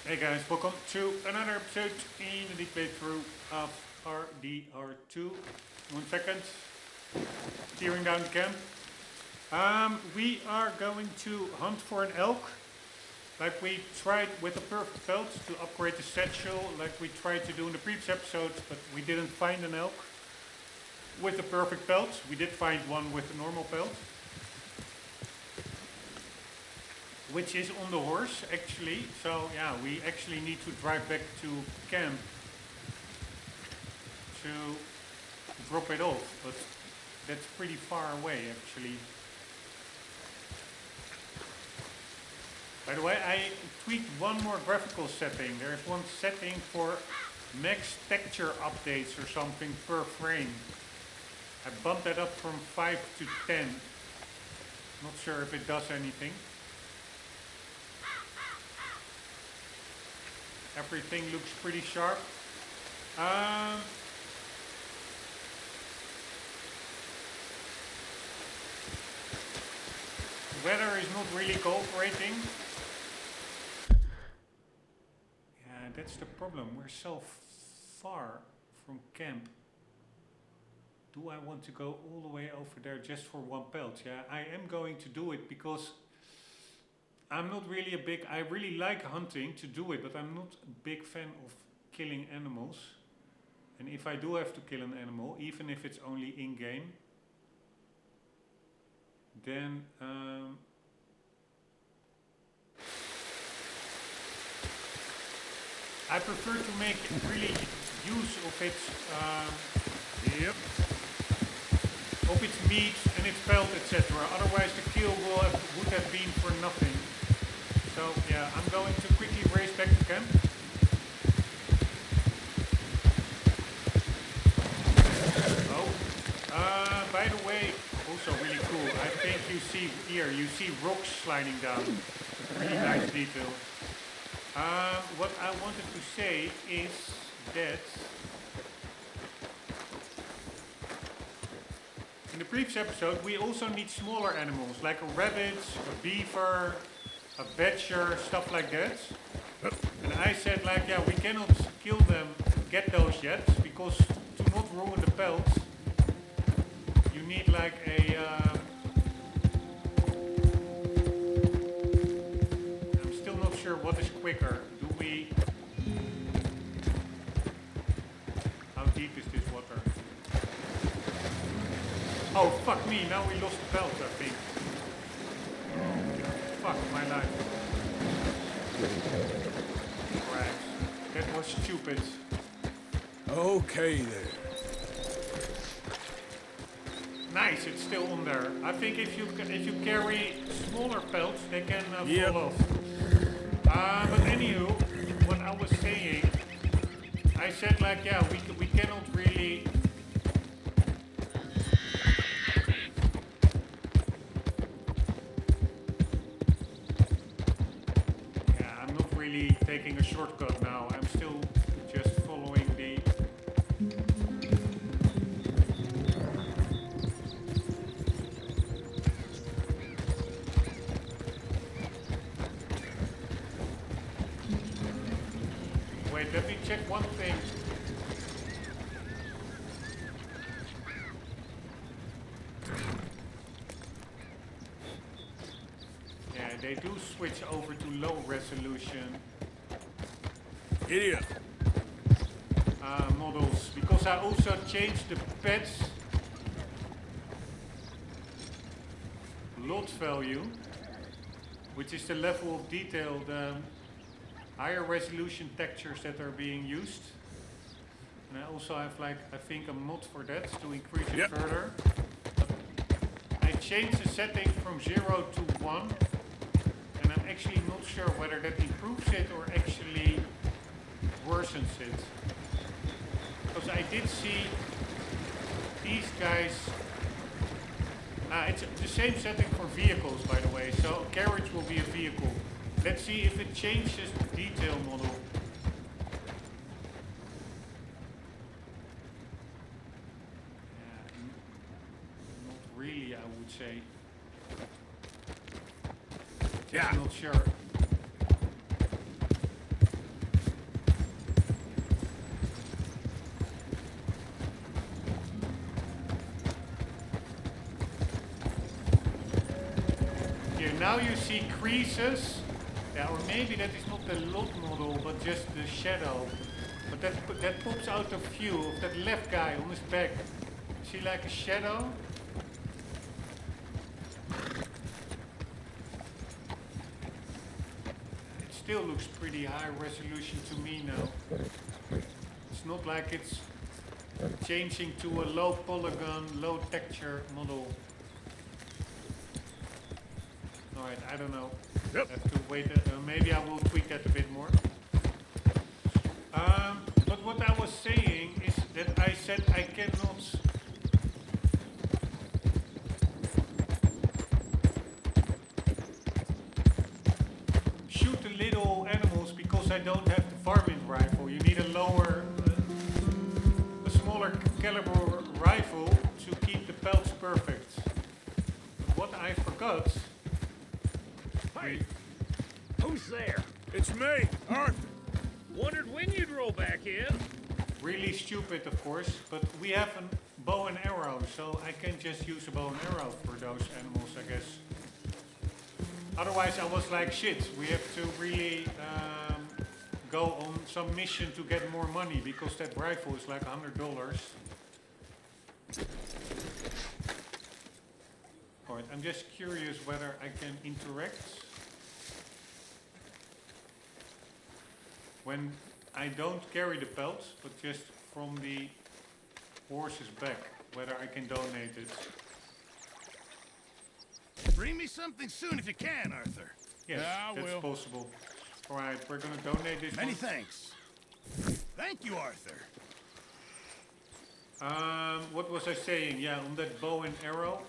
Hey guys, welcome to another episode in the playthrough of RDR2. 1 second. Tearing down the camp. We are going to hunt for an elk. Like we tried with the perfect pelt to upgrade the satchel, like we tried to do in the previous episodes, but we didn't find an elk with the perfect pelt. We did find one with a normal pelt, which is on the horse actually. So yeah, we actually need to drive back to camp to drop it off, but that's pretty far away actually. By the way, I tweaked one more graphical setting. There's one setting for max texture updates or something per frame. I bumped that up from 5 to 10. Not sure if it does anything. Everything looks pretty sharp. The weather is not really cooperating. Yeah, that's the problem. We're so far from camp. Do I want to go all the way over there just for one pelt? Yeah, I am going to do it because I'm not really I really like hunting to do it, but I'm not a big fan of killing animals. And if I do have to kill an animal, even if it's only in-game, then I prefer to make really use of its of its meat and its pelt, etc. Otherwise the kill would have been for nothing. So yeah, I'm going to quickly race back to camp. Oh, by the way, also really cool. I think you see here, you see rocks sliding down. Really nice detail. What I wanted to say is that in the previous episode we also need smaller animals like a rabbit, a beaver, a badger, stuff like that. And I said like, yeah, we cannot kill them, get those yet, because to not ruin the pelt, you need like a... I'm still not sure what is quicker. Do we... How deep is this water? Oh, fuck me, now we lost the pelt, I think. Fuck my life. Right. That was stupid. Okay then. Nice, it's still on there. I think if you carry smaller pelts, they can fall off. But anywho, what I was saying, I said like, yeah, we cannot really. I'm not really taking a shortcut now. I'm still just following the... Wait, let me check one thing. Yeah, they do switch over to low resolution Idiot. models, because I also changed the pets lot value, which is the level of detail, the higher resolution textures that are being used. And I also have like, I think a mod for that to increase it further. I changed the setting from 0 to 1, and I'm actually not sure whether that improves it or actually worsens it. Because I did see these guys... it's the same setting for vehicles, by the way, so a carriage will be a vehicle. Let's see if it changes the detail model. Not really, I would say. Yeah. I'm not sure. now you see creases. Yeah, or maybe that is not the lot model, but just the shadow. But that pops out of view of that left guy on his back. See like a shadow? It still looks pretty high resolution to me now. It's not like it's changing to a low polygon, low texture model. Alright, I don't know. Yep. Have to wait. Maybe I will tweak that a bit more. But what I was saying is that I said I cannot shoot the little animals because I don't have the varmint rifle. You need a smaller caliber rifle to keep the pelts perfect. What I forgot. Hey, who's there? It's me, Arthur. Wondered when you'd roll back in. Really stupid, of course, but we have a bow and arrow, so I can just use a bow and arrow for those animals, I guess. Otherwise, I was like, shit, we have to really go on some mission to get more money, because that rifle is like $100. Alright, I'm just curious whether I can interact when I don't carry the pelt, but just from the horse's back, whether I can donate it. Bring me something soon if you can, Arthur. Yes, Yeah, I that's will. possible. Alright, we're gonna donate this Many one. thanks. Thank you, Arthur. What was I saying? Yeah, on that bow and arrow.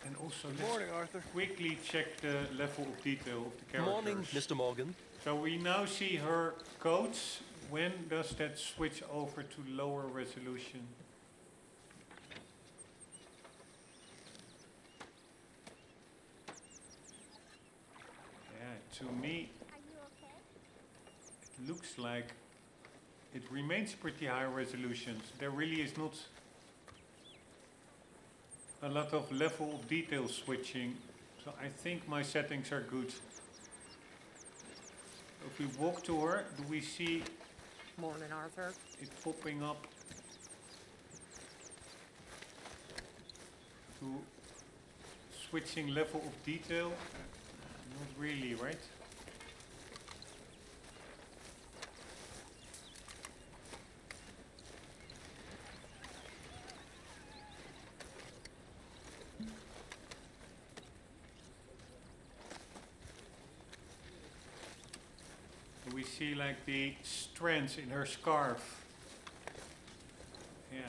And also, Morning, Arthur. quickly check the level of detail of the characters. Morning, Mr. Morgan. So we now see her coats. When does that switch over to lower resolution? Yeah, to me, it looks like it remains pretty high resolutions. There really is not a lot of level of detail switching. So I think my settings are good. If we walk to her, do we see Morning, Arthur. it popping up to switching level of detail? Not really, right? We see like the strands in her scarf. Yeah,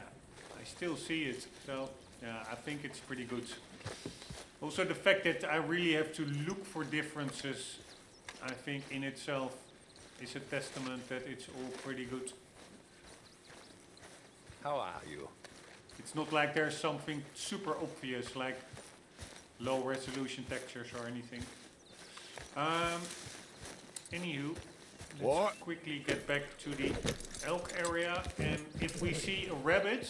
I still see it. So yeah, I think it's pretty good. Also the fact that I really have to look for differences, I think in itself is a testament that it's all pretty good. How are you? It's not like there's something super obvious like low resolution textures or anything. Anywho, let's What? quickly get back to the elk area, and if we see a rabbit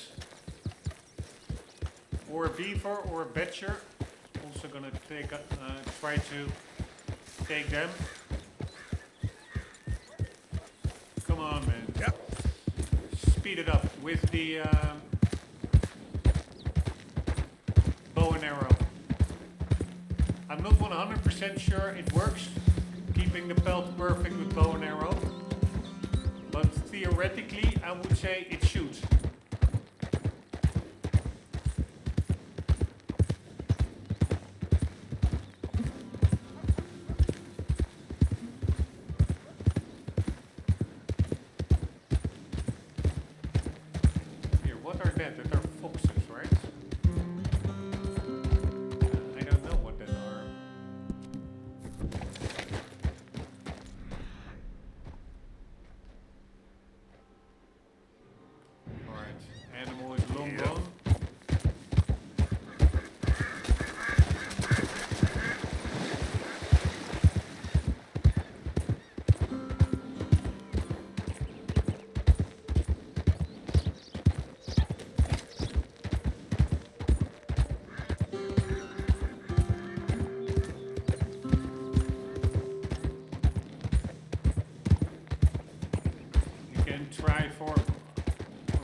or a beaver or a badger, also gonna try to take them. Come on, man. Yep. Speed it up with the bow and arrow. I'm not 100% sure it works, keeping the pelt perfect with bow and arrow, but theoretically I would say it shoots. Here, what are that? That are foxes, right? I don't know what that are.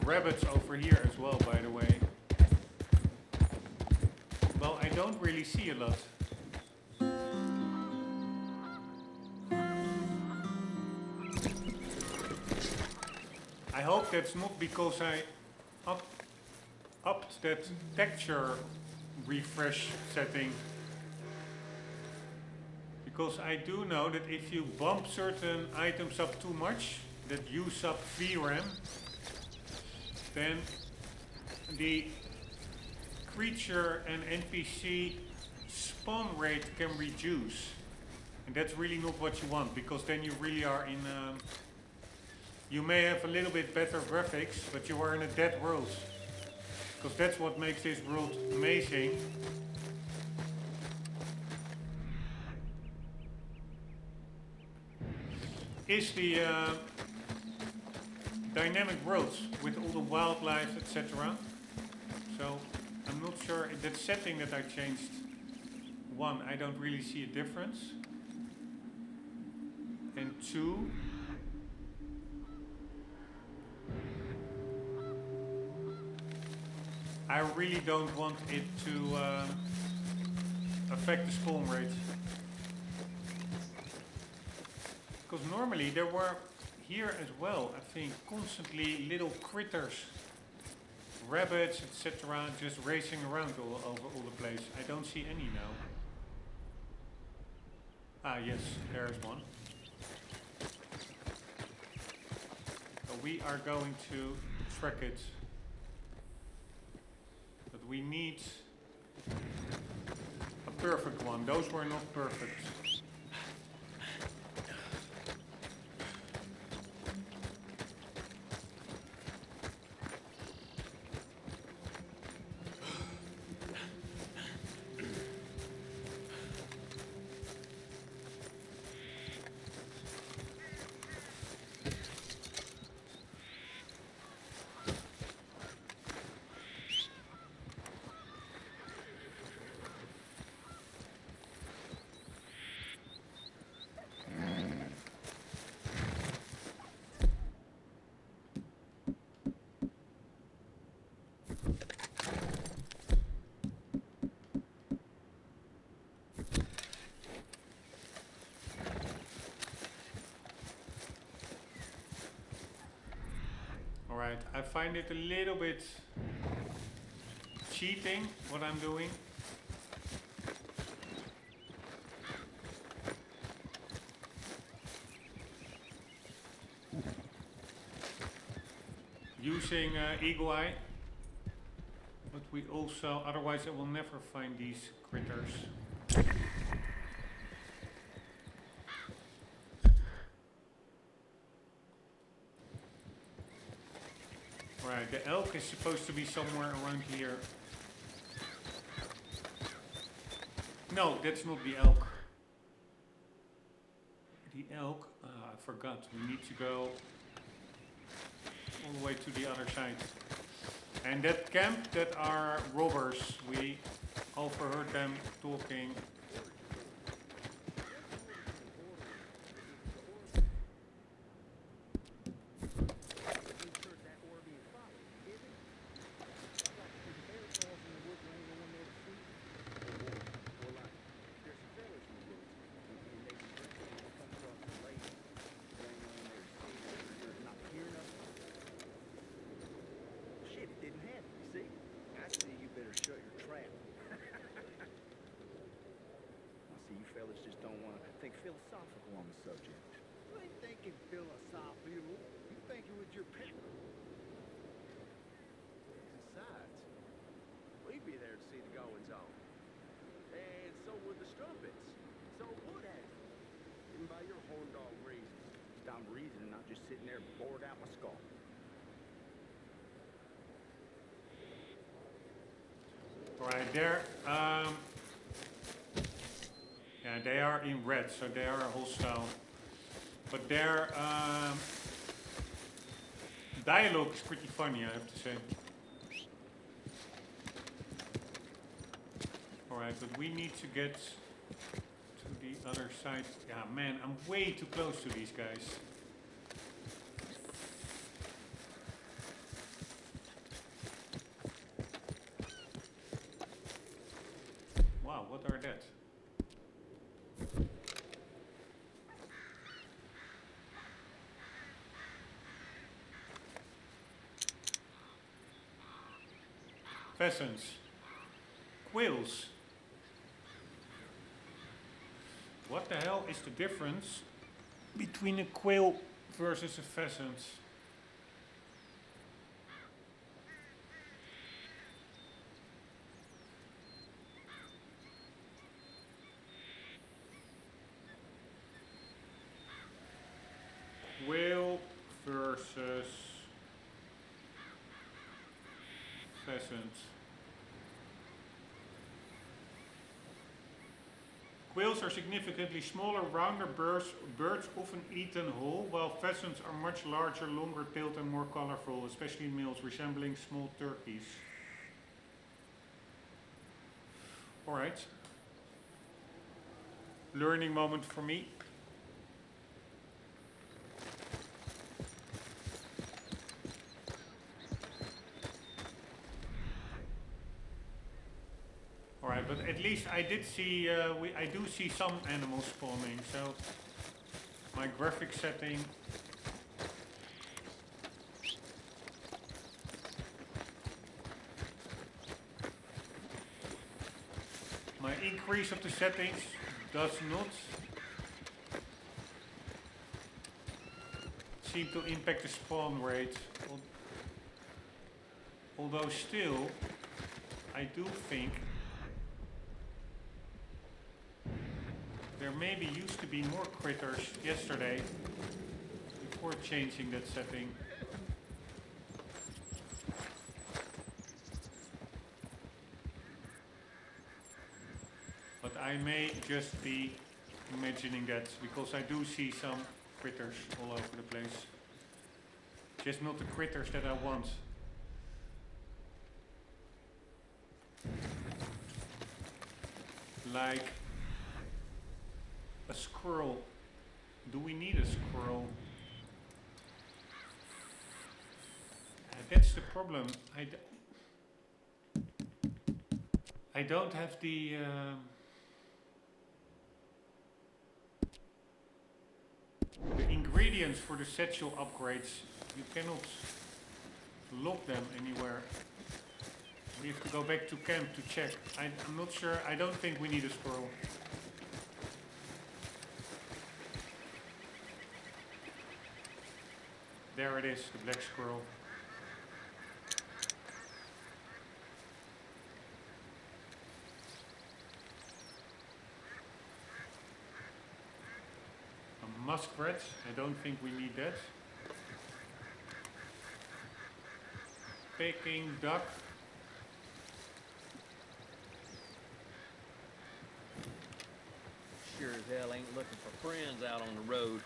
rabbits over here as well, by the way. Well, I don't really see a lot. I hope that's not because I upped that texture refresh setting. Because I do know that if you bump certain items up too much, that use up VRAM, then the creature and NPC spawn rate can reduce. And that's really not what you want, because then you really are in... you may have a little bit better graphics, but you are in a dead world. Because that's what makes this world amazing. Is the dynamic worlds with all the wildlife, etc. So I'm not sure if that setting that I changed, one, I don't really see a difference. And two, I really don't want it to affect the spawn rate. Because normally there were here as well, I think, constantly little critters, rabbits, etc., just racing around all over all the place. I don't see any now. Ah, yes, there's one. So we are going to track it. But we need a perfect one. Those were not perfect. Alright, I find it a little bit cheating what I'm doing. Using Eagle Eye, but we also, otherwise I will never find these critters. Right, the elk is supposed to be somewhere around here. No, that's not the elk. The elk, I forgot, we need to go all the way to the other side. And that camp, that are robbers, we overheard them talking. Philosophical on the subject. You ain't thinking philosophical. You thinking with your pen. Besides, we'd be there to see the goings on. And so would the strumpets. So would have. Even by your horn dog reasons. I'm reasoning, not just sitting there bored out my skull. Right there. Yeah, they are in red, so they are hostile. But their dialogue is pretty funny, I have to say. Alright, but we need to get to the other side. Yeah, man, I'm way too close to these guys. Pheasants. Quails. What the hell is the difference between a quail versus a pheasant? Quail versus pheasant. Quails are significantly smaller, rounder birds often eaten whole, while pheasants are much larger, longer-tailed and more colorful, especially males, resembling small turkeys. Alright. Learning moment for me. Alright, but at least I did see, I do see some animals spawning, so my graphic setting my increase of the settings does not seem to impact the spawn rate, although still I do think there maybe used to be more critters yesterday before changing that setting. But I may just be imagining that, because I do see some critters all over the place. Just not the critters that I want. Like a squirrel. Do we need a squirrel? That's the problem. I don't have the ingredients for the satchel upgrades. You cannot log them anywhere. We have to go back to camp to check. I'm not sure. I don't think we need a squirrel. There it is, the black squirrel. A muskrat, I don't think we need that. Peking duck. Sure as hell ain't looking for friends out on the road.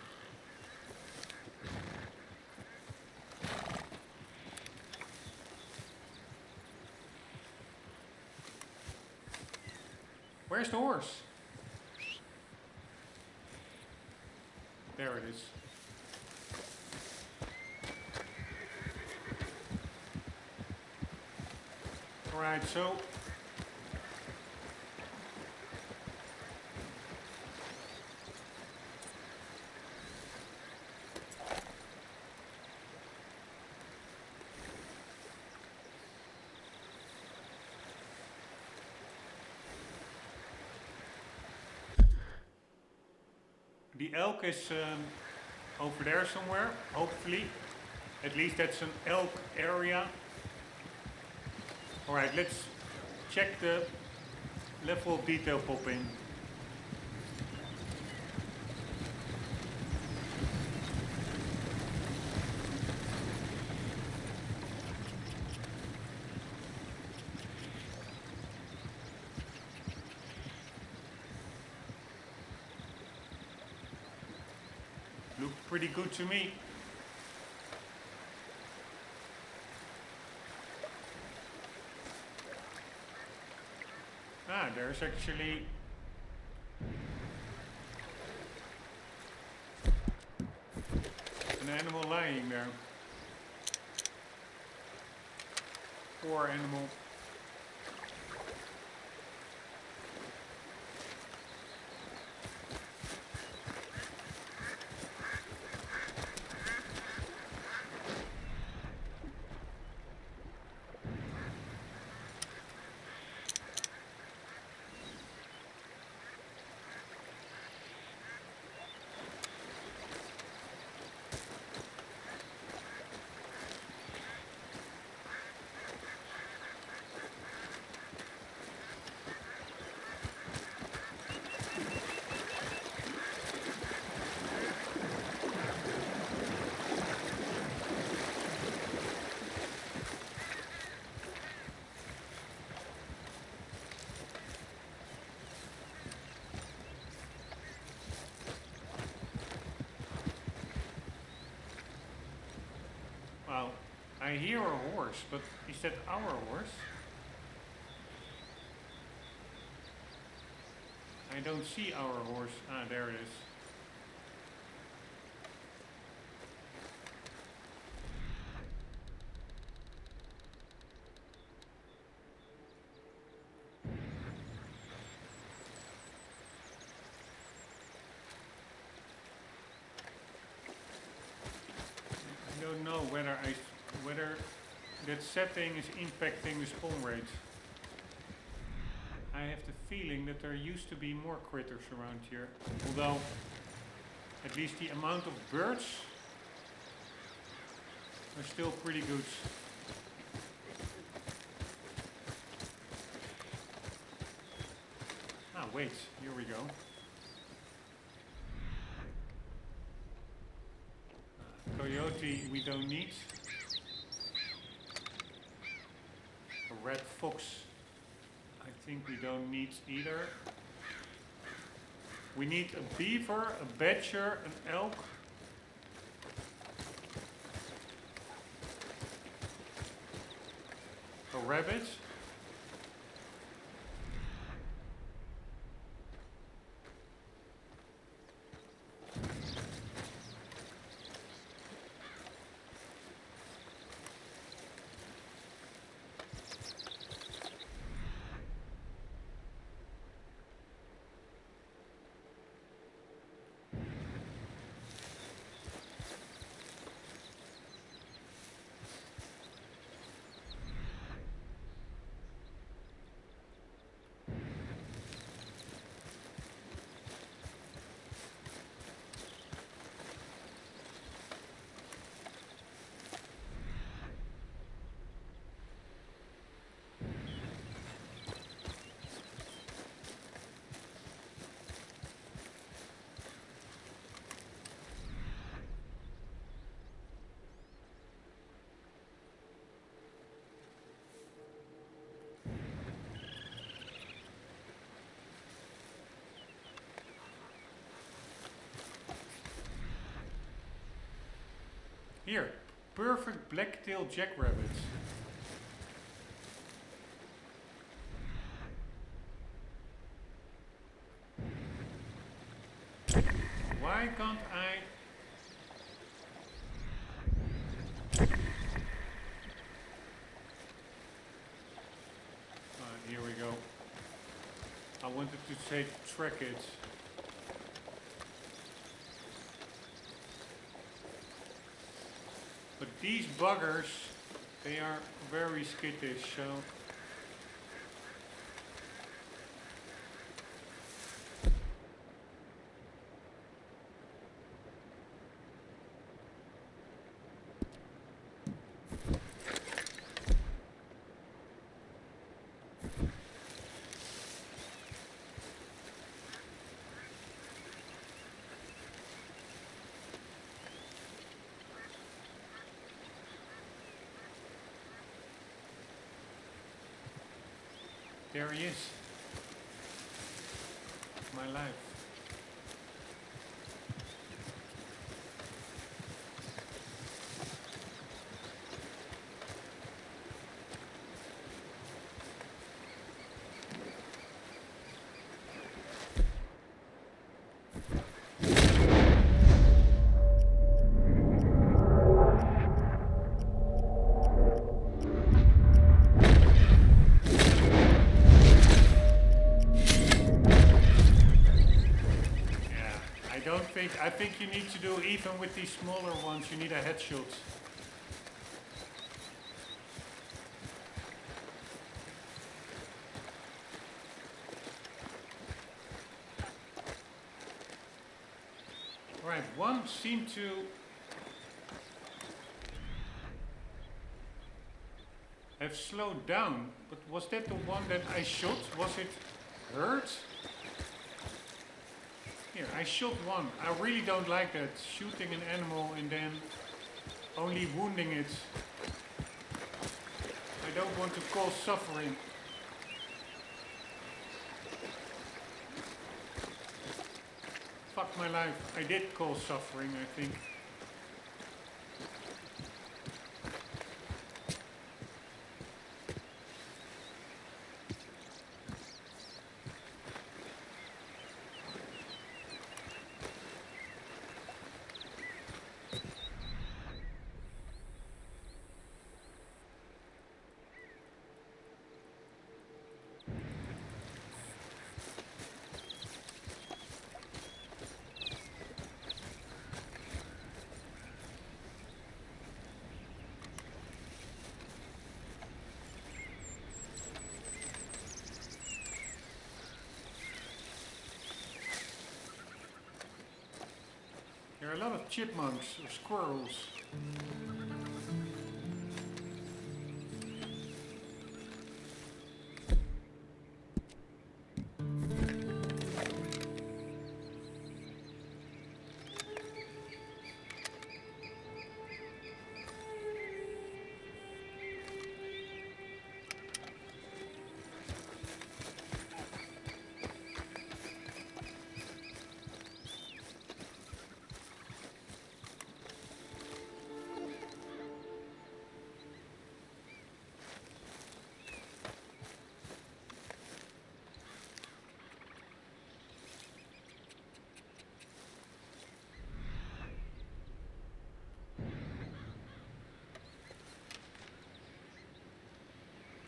Where's the horse? There it is. Alright, so the elk is over there somewhere, hopefully. At least that's an elk area. Alright, let's check the level of detail popping. Looked pretty good to me. Ah, there's actually an animal lying there. Poor animal. I hear a horse, but is that our horse? I don't see our horse. Ah, there it is. I don't know whether that setting is impacting the spawn rate. I have the feeling that there used to be more critters around here, although at least the amount of birds are still pretty good. Ah, wait, here we go. Coyote we don't need. A red fox I think we don't need either. We need a beaver, a badger, an elk. A rabbit. Here, perfect black-tailed jackrabbits. Why can't I... Here we go. I wanted to say track it. But these buggers, they are very skittish, so... There he is. My life. I think you need to do, even with these smaller ones, you need a headshot. Right, one seemed to... have slowed down, but was that the one that I shot? Was it hurt? Here, I shot one. I really don't like that. Shooting an animal and then only wounding it. I don't want to cause suffering. Fuck my life. I did cause suffering, I think. lot of chipmunks or squirrels.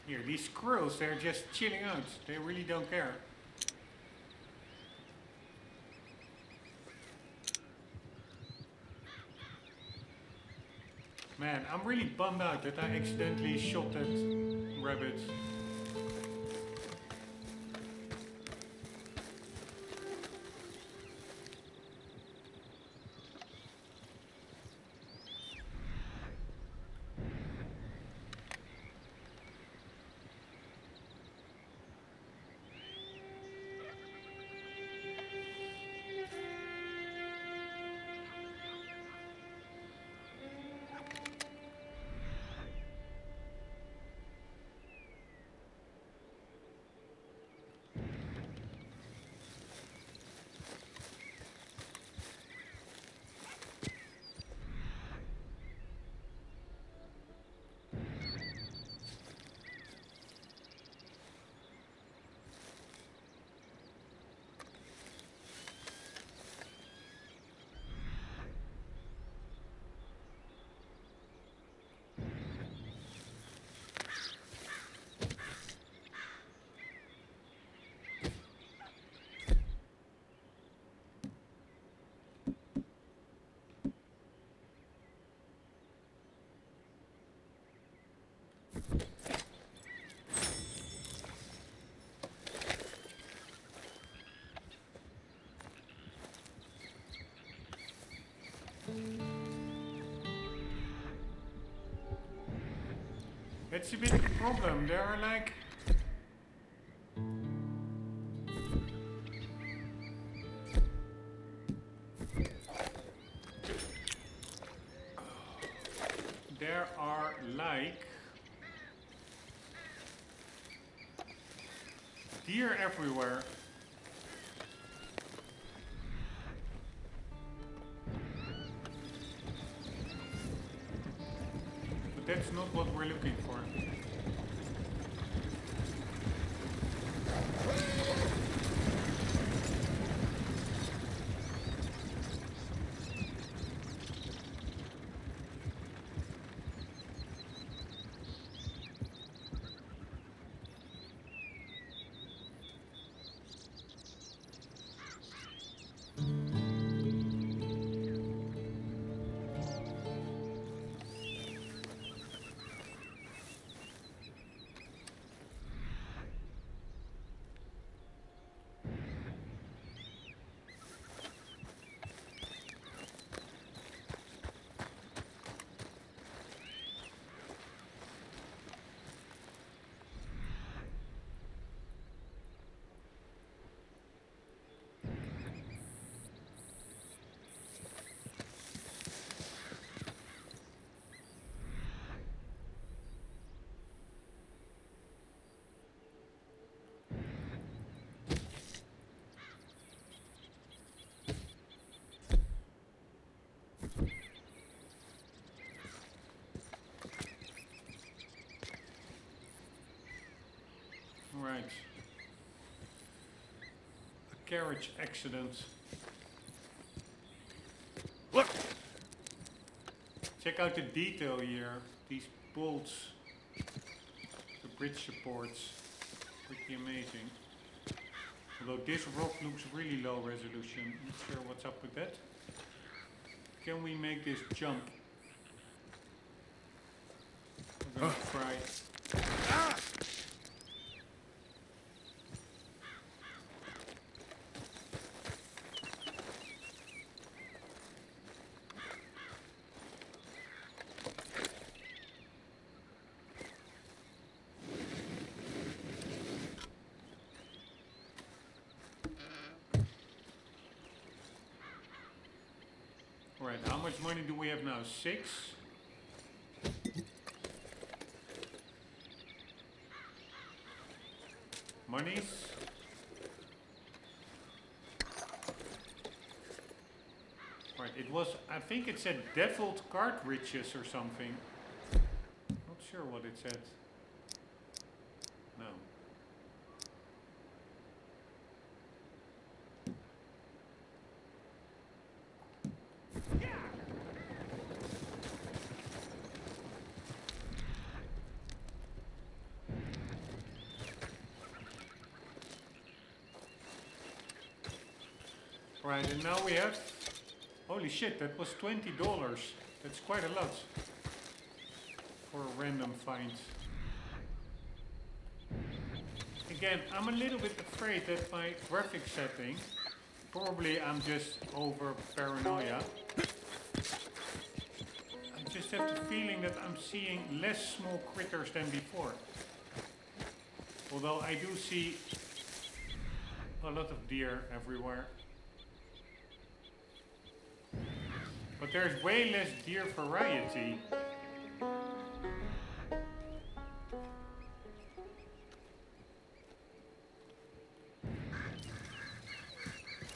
Here, these squirrels, they're just chilling out. They really don't care. Man, I'm really bummed out that I accidentally shot that rabbit. That's a bit of a problem. There are like... There are like... deer everywhere. But that's not what we're looking for. Right. A carriage accident. Look! Check out the detail here. These bolts, the bridge supports, pretty amazing. Although this rock looks really low resolution. Not sure what's up with that. Can we make this jump? We're gonna try. Ah! Right, how much money do we have now? 6? Monies? Right, it was, I think it said default cartridges or something. Not sure what it said. No. Right, and now we have, holy shit, that was $20. That's quite a lot for a random find. Again, I'm a little bit afraid that my graphic setting, probably I'm just over paranoia. I just have the feeling that I'm seeing less small critters than before. Although I do see a lot of deer everywhere. But there's way less deer variety.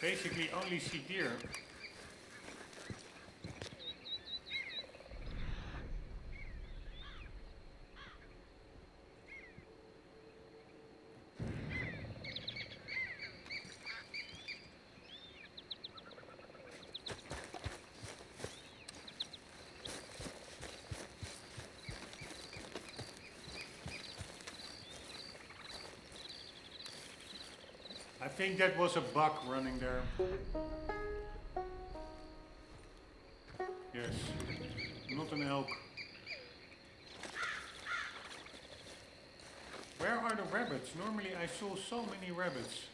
Basically only see deer. I think that was a buck running there. Yes, not an elk. Where are the rabbits? Normally I saw so many rabbits.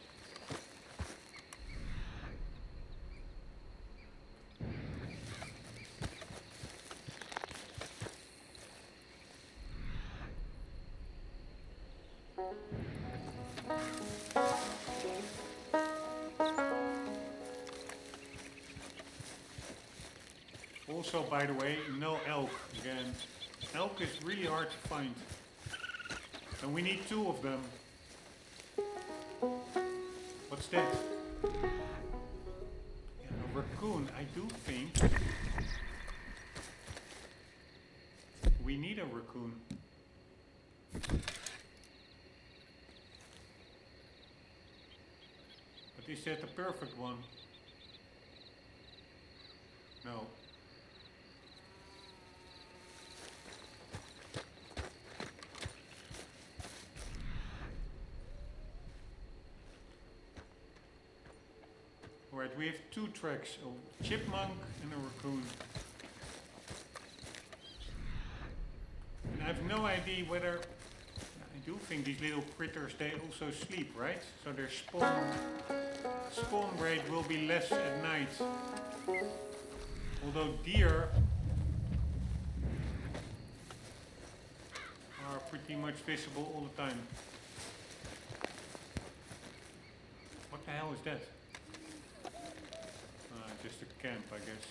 Also, by the way, no elk again. Elk is really hard to find. And we need 2 of them. What's that? Yeah, a raccoon, I do think. We need a raccoon. But is that the perfect one? No. Right, we have 2 tracks, a chipmunk and a raccoon. And I have no idea whether, I do think these little critters, they also sleep, right? So their spawn rate will be less at night. Although deer are pretty much visible all the time. What the hell is that? Just a camp, I guess.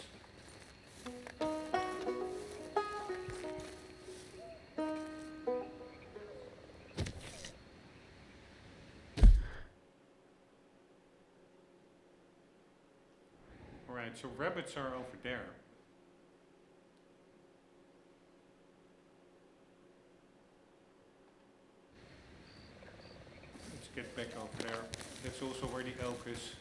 Alright, so rabbits are over there. Let's get back over there. That's also where the elk is.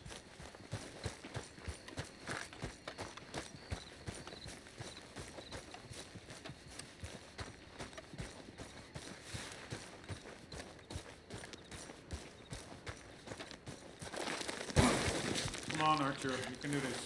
Come on, Archer, you can do this.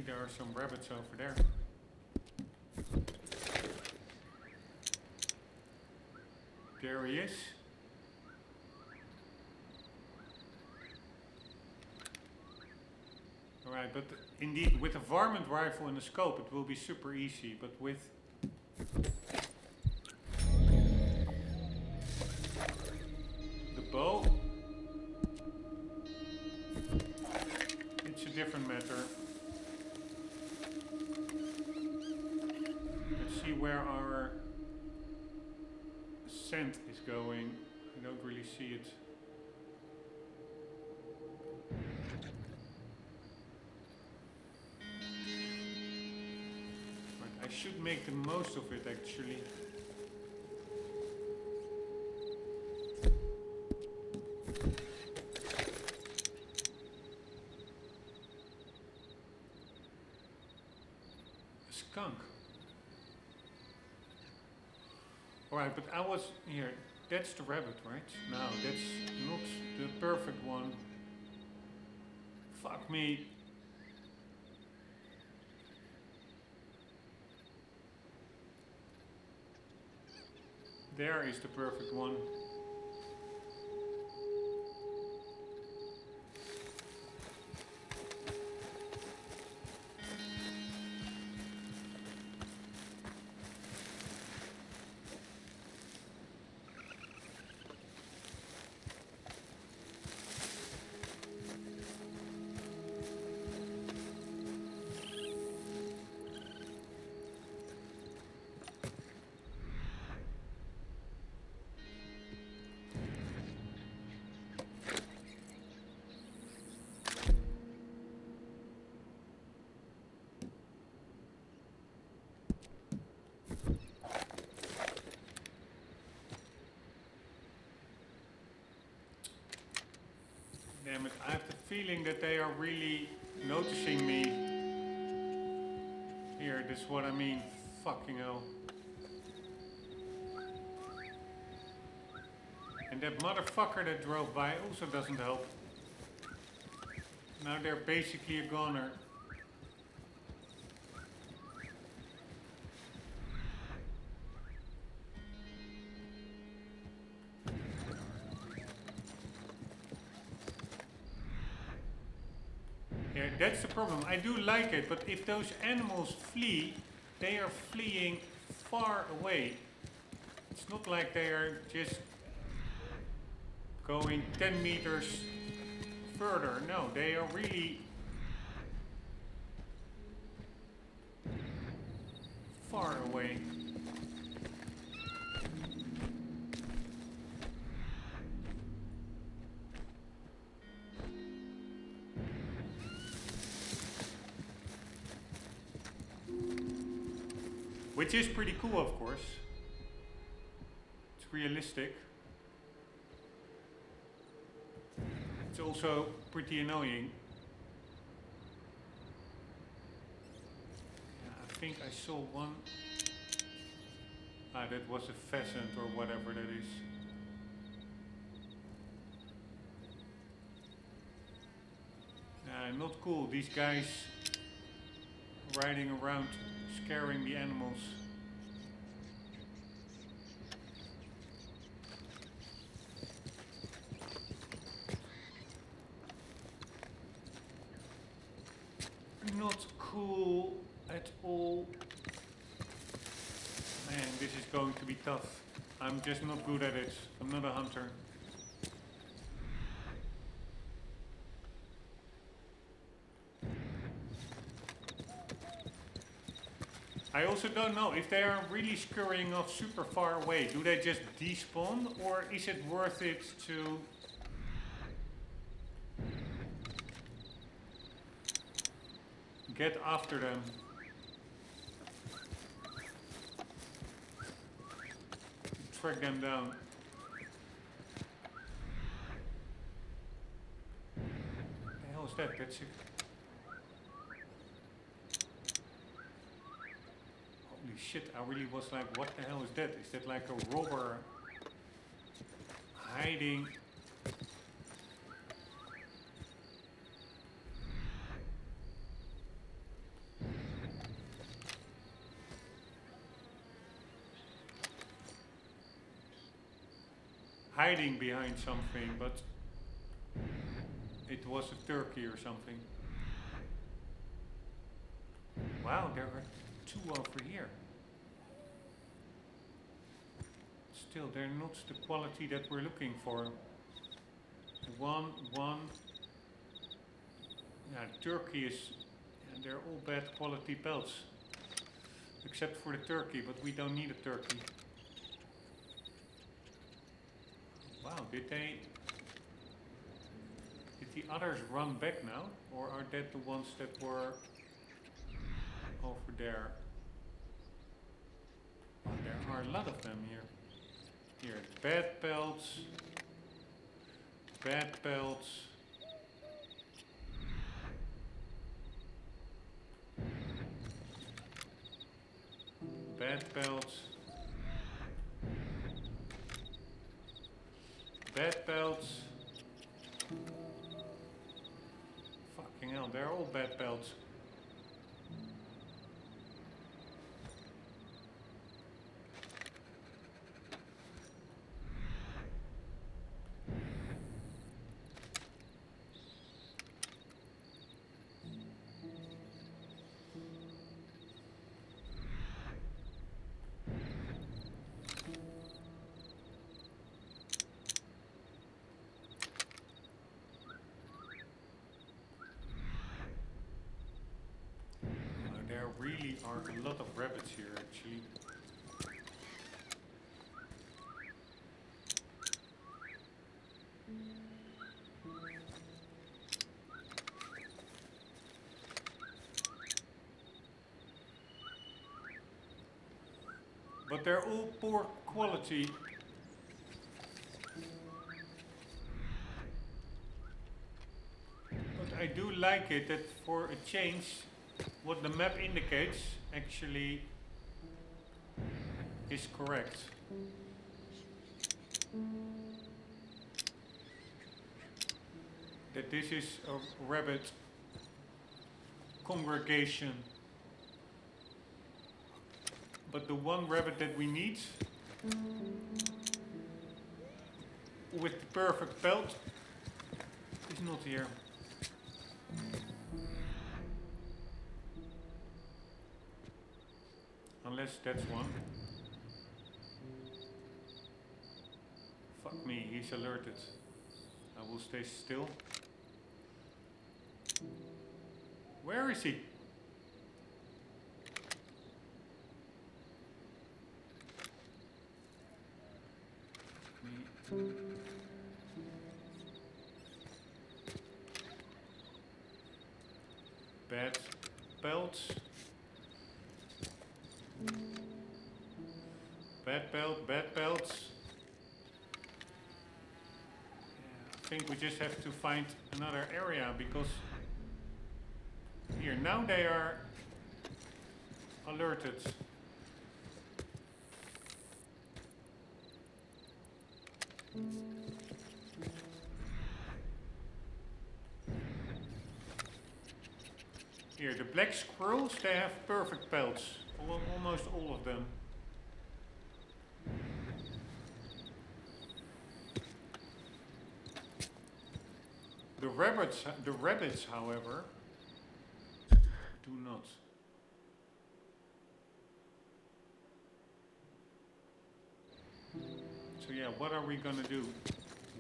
think there are some rabbits over there. There he is. Alright, but indeed with a varmint rifle and a scope it will be super easy, but with the bow it's a different matter. Let's see where our scent is going. I don't really see it. Right, I should make the most of it actually. A skunk. Alright, but I was here. That's the rabbit, right? No, that's not the perfect one. Fuck me. There is the perfect one. Damn it, I have the feeling that they are really noticing me. Here, this is what I mean. Fucking hell. And that motherfucker that drove by also doesn't help. Now they're basically a goner. Yeah, that's the problem. I do like it, but if those animals flee, they are fleeing far away. It's not like they are just going 10 meters further. No, they are really far away. Which is pretty cool, of course. It's realistic. It's also pretty annoying. Yeah, I think I saw one. Ah, that was a pheasant or whatever that is. Not cool. These guys riding around scaring the animals. Not cool at all. Man, this is going to be tough. I'm just not good at it. I'm not a hunter. I also don't know if they are really scurrying off super far away. Do they just despawn, or is it worth it to get after them? Track them down. What the hell is that? That's it. Holy shit, I really was like, what the hell is that? Is that like a robber hiding? hiding behind something, but it was a turkey or something. Wow, there are two over here. Still, they're not the quality that we're looking for. One. Yeah, turkey is, and they're all bad quality pelts. Except for the turkey, but we don't need a turkey. Wow, did the others run back now? Or are that the ones that were over there? Oh, there are a lot of them here. Here, bad pelts. Bad pelts. Bad pelts. Bad pelts. Fucking hell, they're all bad pelts. There really are a lot of rabbits here, actually. But they're all poor quality. But I do like it that for a change, what the map indicates actually is correct. That this is a rabbit congregation. But the one rabbit that we need with the perfect pelt is not here. Unless that's one. Fuck me, he's alerted. I will stay still. Where is he? Bad pelts. Bad pelt, bad pelts. I think we just have to find another area because here now they are alerted. Here, the black squirrels, they have perfect pelts. Almost all of them. The rabbits, however, do not. So yeah, what are we gonna do?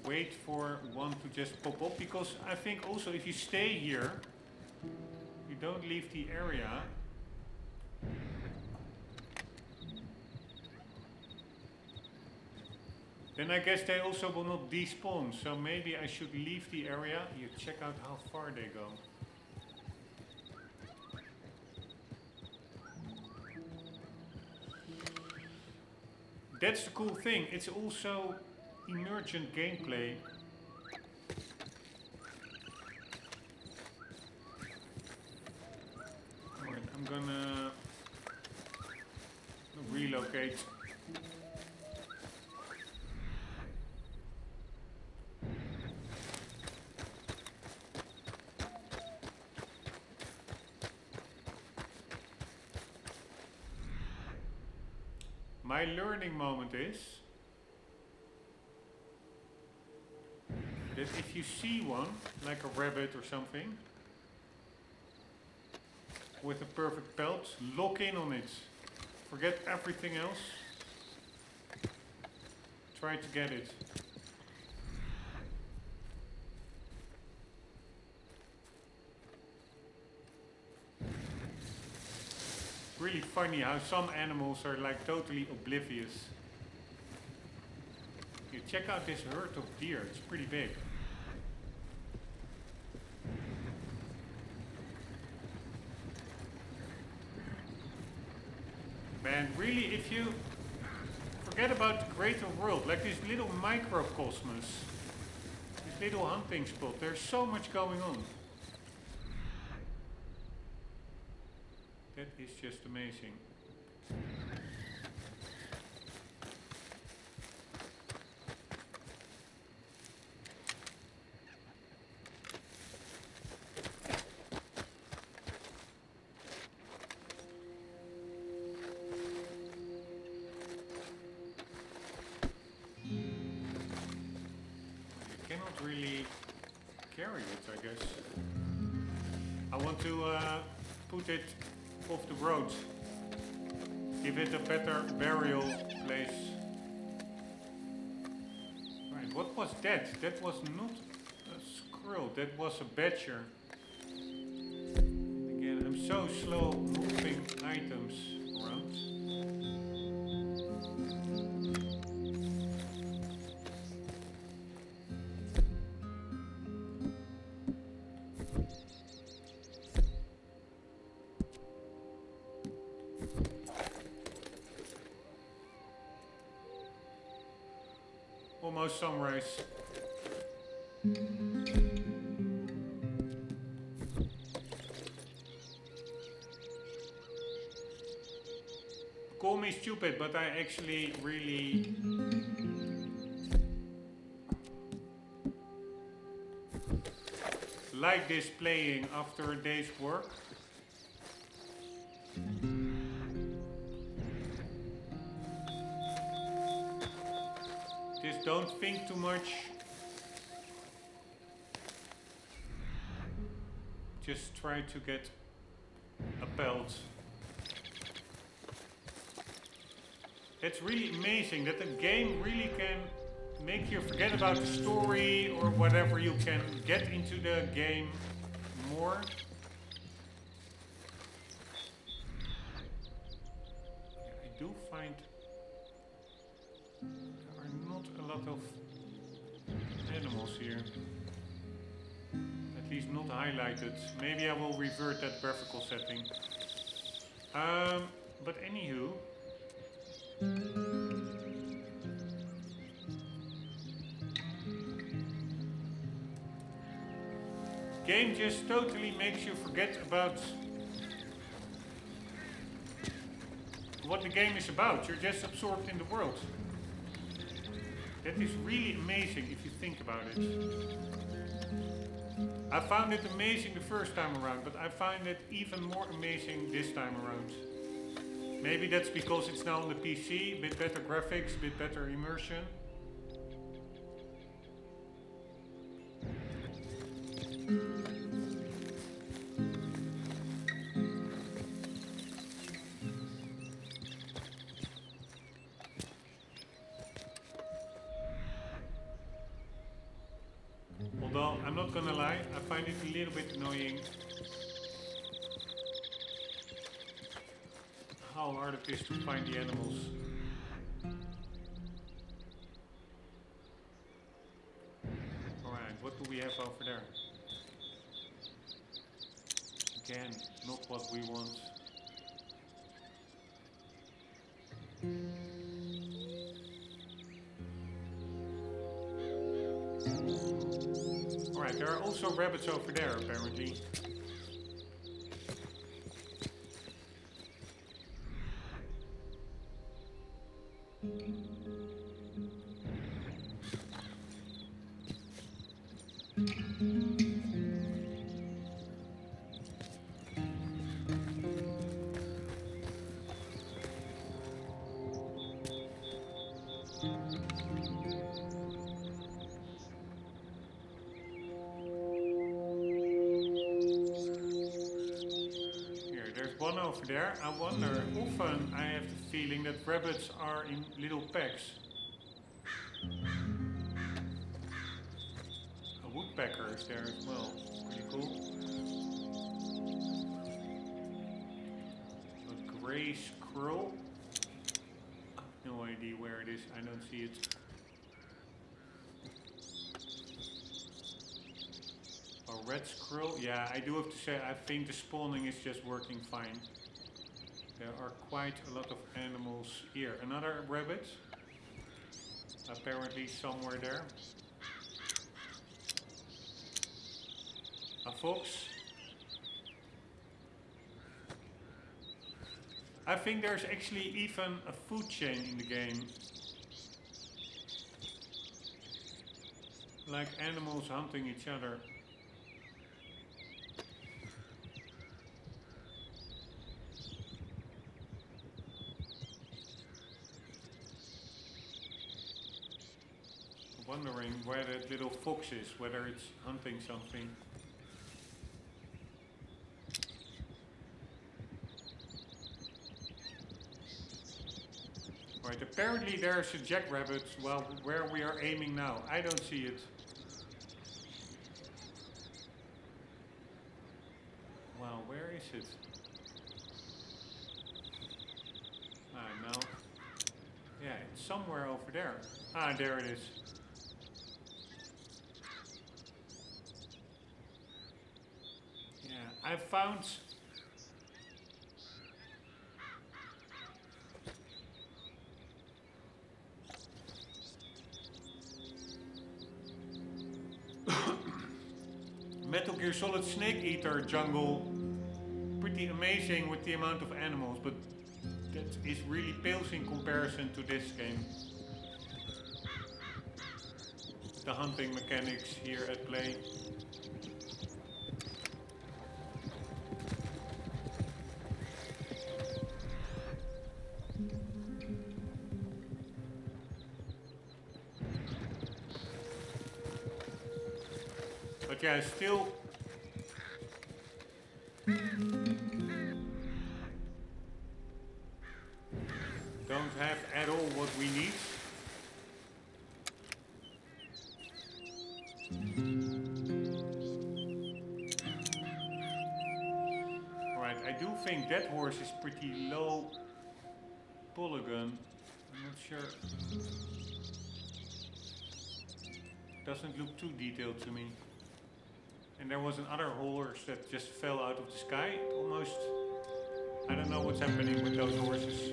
Wait for one to just pop up? Because I think also if you stay here, you don't leave the area. Then I guess they also will not despawn, so maybe I should leave the area. You check out how far they go. That's the cool thing, it's also emergent gameplay. Alright, I'm gonna relocate. My learning moment is that if you see one, like a rabbit or something, with a perfect pelt, lock in on it. Forget everything else. Try to get it. Really funny how some animals are like totally oblivious. You check out this herd of deer, it's pretty big. Man, really, if you forget about the greater world, like this little microcosmos, this little hunting spot, there's so much going on. That is just amazing. You cannot really carry it, I guess. I want to put it off the road. Give it a better burial place. Right, what was that? That was not a squirrel, that was a badger. Again, I'm so slow moving items around. Almost sunrise. Call me stupid, but I actually really like this playing after a day's work. Just don't think too much. Just try to get a pelt. It's really amazing that the game really can make you forget about the story or whatever. You can get into the game more. I do find there are not a lot of animals here. At least not highlighted. Maybe I will revert that graphical setting. But anywho. Game just totally makes you forget about what the game is about. You're just absorbed in the world. That is really amazing if you think about it. I found it amazing the first time around, but I find it even more amazing this time around. Maybe that's because it's now on the PC, a bit better graphics, a bit better immersion. Although, I'm not gonna lie, I find it a little bit annoying how hard it is to find the animals. Alright, what do we have over there? Again, not what we want. Alright, there are also rabbits over there apparently. over there. I wonder, often I have the feeling that rabbits are in little packs. A woodpecker is there as well. Pretty cool. A gray squirrel. No idea where it is. I don't see it. A red squirrel. Yeah, I do have to say, I think the spawning is just working fine. There are quite a lot of animals here. Another rabbit. Apparently somewhere there. A fox. I think there's actually even a food chain in the game. Like animals hunting each other. Wondering where that little fox is, whether it's hunting something. Right, apparently there's a jackrabbit, well, where we are aiming now. I don't see it. Wow, where is it? Ah, no. Yeah, it's somewhere over there. Ah, there it is. Yeah, I found... Metal Gear Solid Snake Eater jungle. Pretty amazing with the amount of animals, but that is really pales in comparison to this game. The hunting mechanics here at play. But yeah, still don't have at all what we need. Alright, I do think that horse is pretty low polygon. I'm not sure. Doesn't look too detailed to me. And there was another horse that just fell out of the sky. Almost. I don't know what's happening with those horses.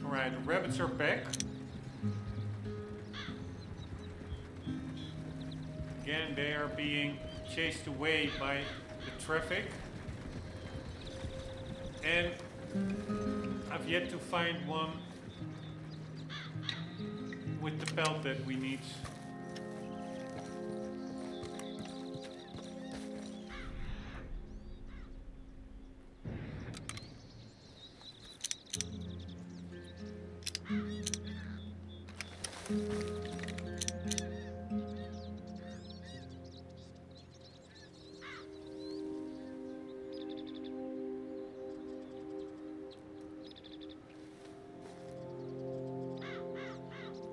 Alright, the rabbits are back. Again, they are being chased away by the traffic. And I've yet to find one with the pelt that we need.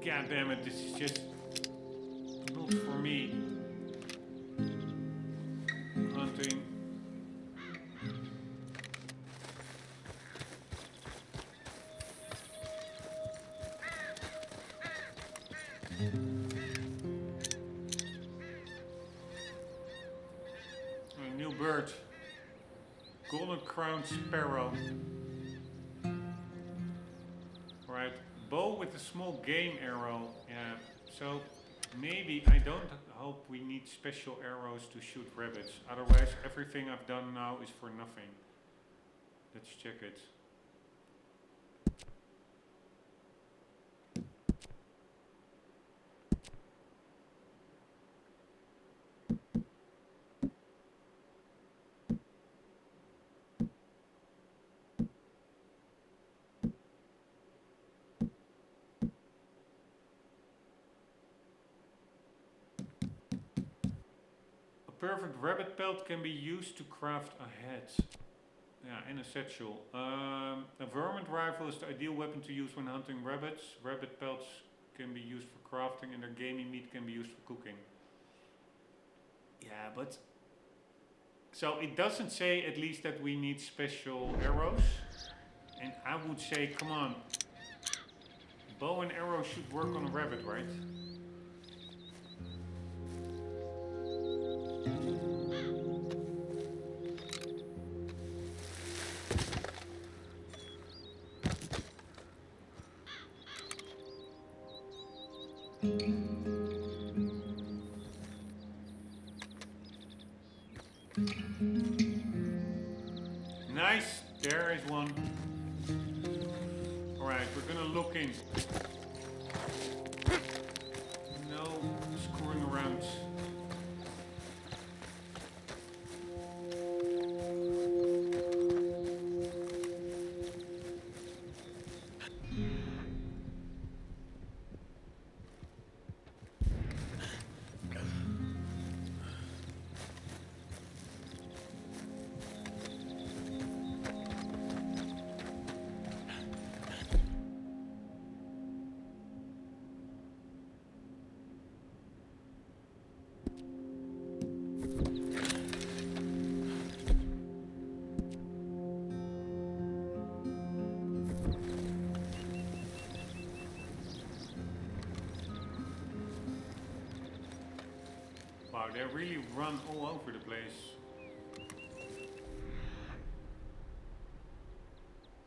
God damn it, this is just not for me. Hunting. A new bird. Golden crowned sparrow. Right. Bow with a small game arrow. Yeah, so maybe I don't hope we need special arrows to shoot rabbits. Otherwise, everything I've done now is for nothing. Let's check it. perfect rabbit pelt can be used to craft a hat. Yeah, and a satchel. A vermin rifle is the ideal weapon to use when hunting rabbits. Rabbit pelts can be used for crafting and their gamey meat can be used for cooking. Yeah, but... So it doesn't say at least that we need special arrows. And I would say, come on. Bow and arrow should work on a rabbit, right? Nice, there is one. Alright, we're gonna look in. No screwing around. Wow, they really run all over the place.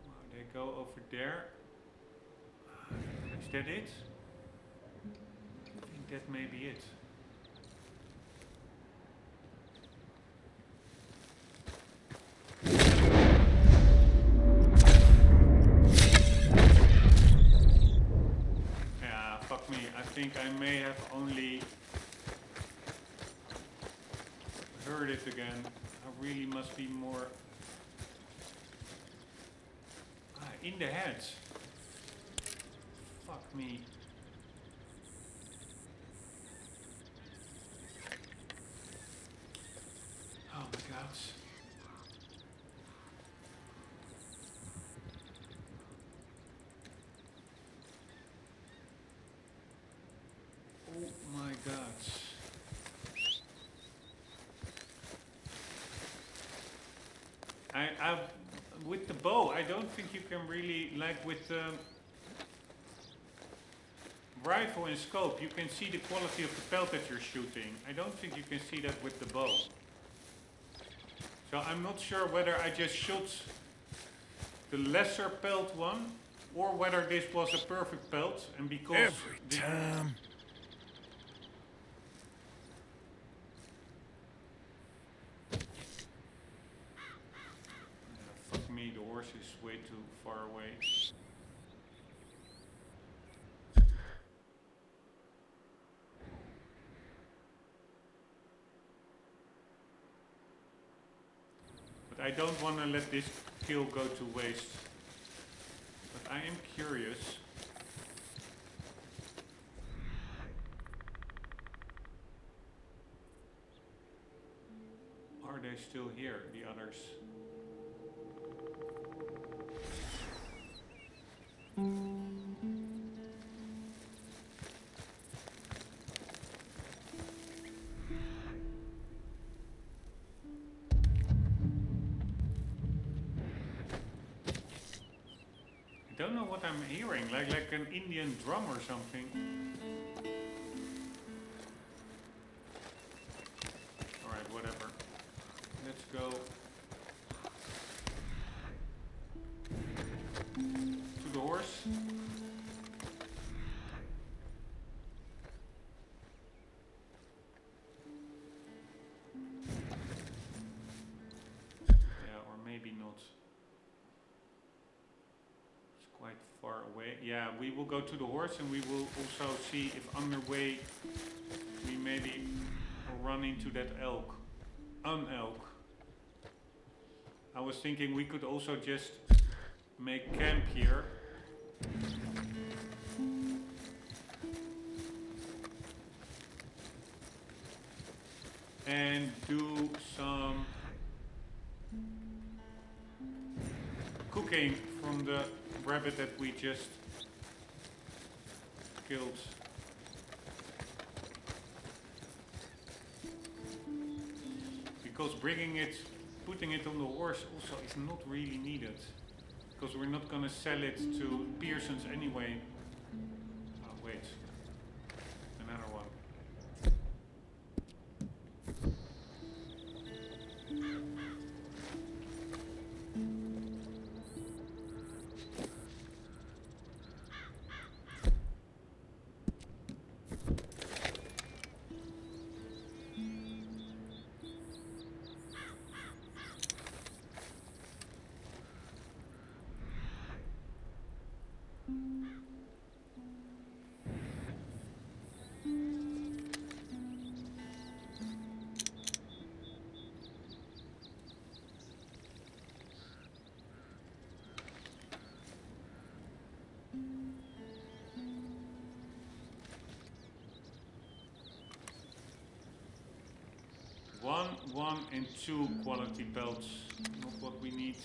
Wow, they go over there. Is that it? I think that may be it. Yeah, fuck me. I think I may have only heard it again. I really must be more in the head. Fuck me. Oh my god. Oh my god. I with the bow, I don't think you can really, like with the rifle and scope, you can see the quality of the pelt that you're shooting. I don't think you can see that with the bow. So I'm not sure whether I just shot the lesser pelt one, or whether this was a perfect pelt, and because... Every time. Fuck me, the horse is way too far away. But I don't want to let this kill go to waste. But I am curious. Are they still here, the others? I don't know what I'm hearing, like an Indian drum or something. Alright, whatever. Let's go to the horse. Yeah, or maybe not. Quite far away. Yeah, we will go to the horse and we will also see if on the way we maybe run into that elk. An elk. I was thinking we could also just make camp here. and do some cooking from the rabbit that we just killed. Because putting it on the horse also is not really needed. Because we're not gonna sell it to Pearson's anyway. Oh wait, another one. One and 2 quality belts, not what we need.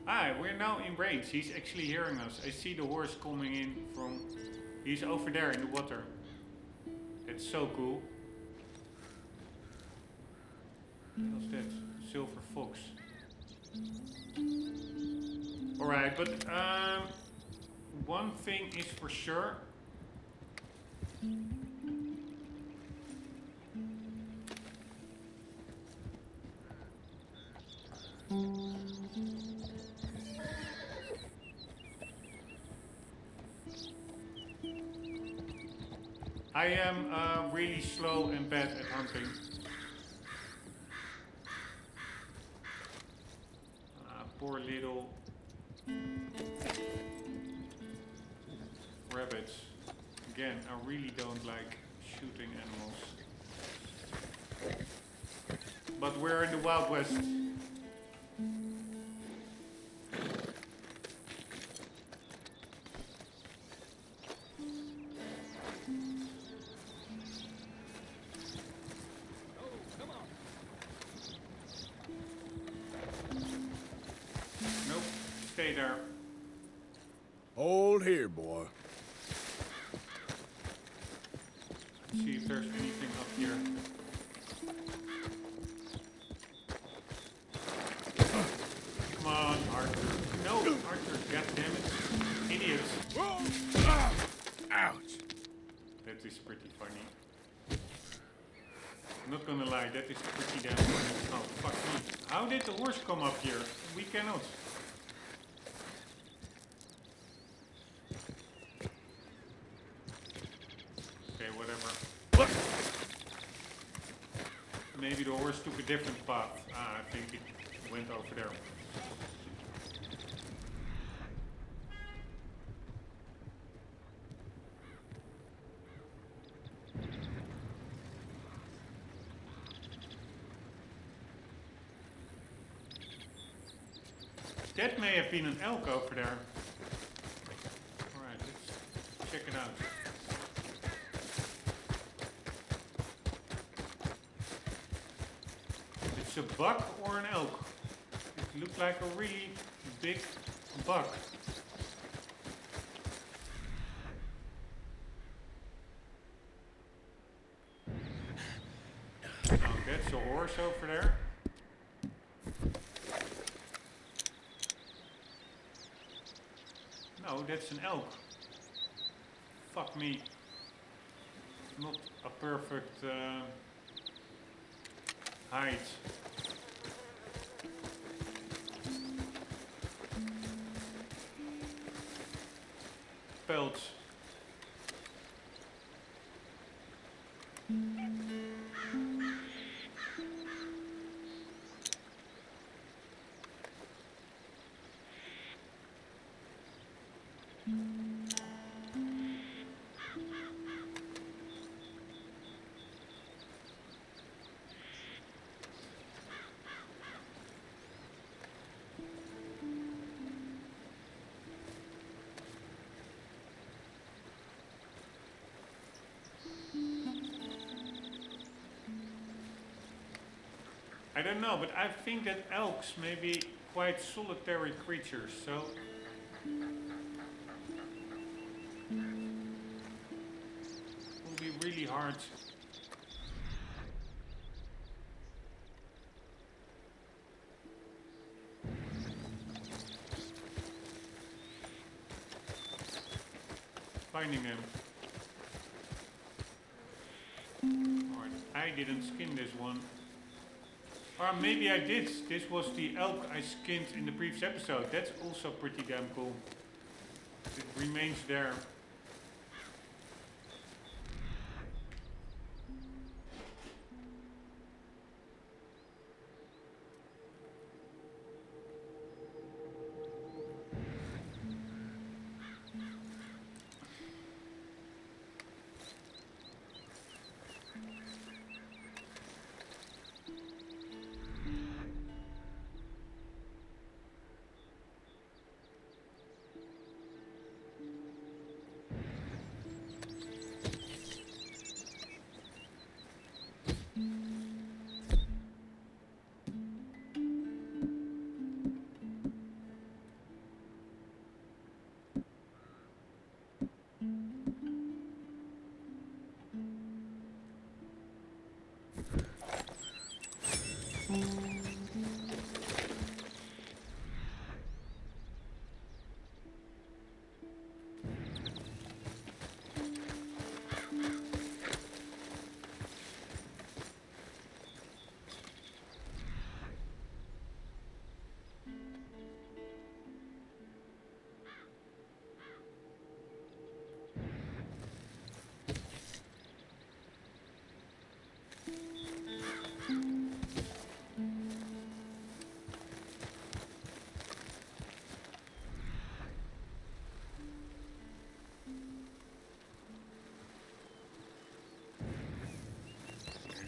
Ah, we're now in range. He's actually hearing us. I see the horse coming in from... He's over there in the water. That's so cool. What's that? Silver fox. Alright, but one thing is for sure. I am really slow and bad at hunting. Poor little rabbits. Again, I really don't like shooting animals. But we're in the Wild West. Nope, stay there. Hold here, boy. Let's see if there's anything up here. Come on, Arthur. No, Arthur, goddammit. Idiots. Whoa! Ah! Ouch. That is pretty funny. I'm not gonna lie, that is pretty damn funny. Oh, fuck me. How did the horse come up here? We cannot. Okay, whatever. What? Maybe the horse took a different path. Ah, I think it went over there. That may have been an elk over there. Alright, let's check it out. It's a buck or an elk. It looked like a really big buck. Oh, that's a horse over there. No, that's an elk. Fuck me. Not a perfect height. Pelt. I don't know, but I think that elks may be quite solitary creatures, so it will be really hard. Finding them. Alright, I didn't skin this one. Or maybe I did. This was the elk I skinned in the previous episode. That's also pretty damn cool. It remains there.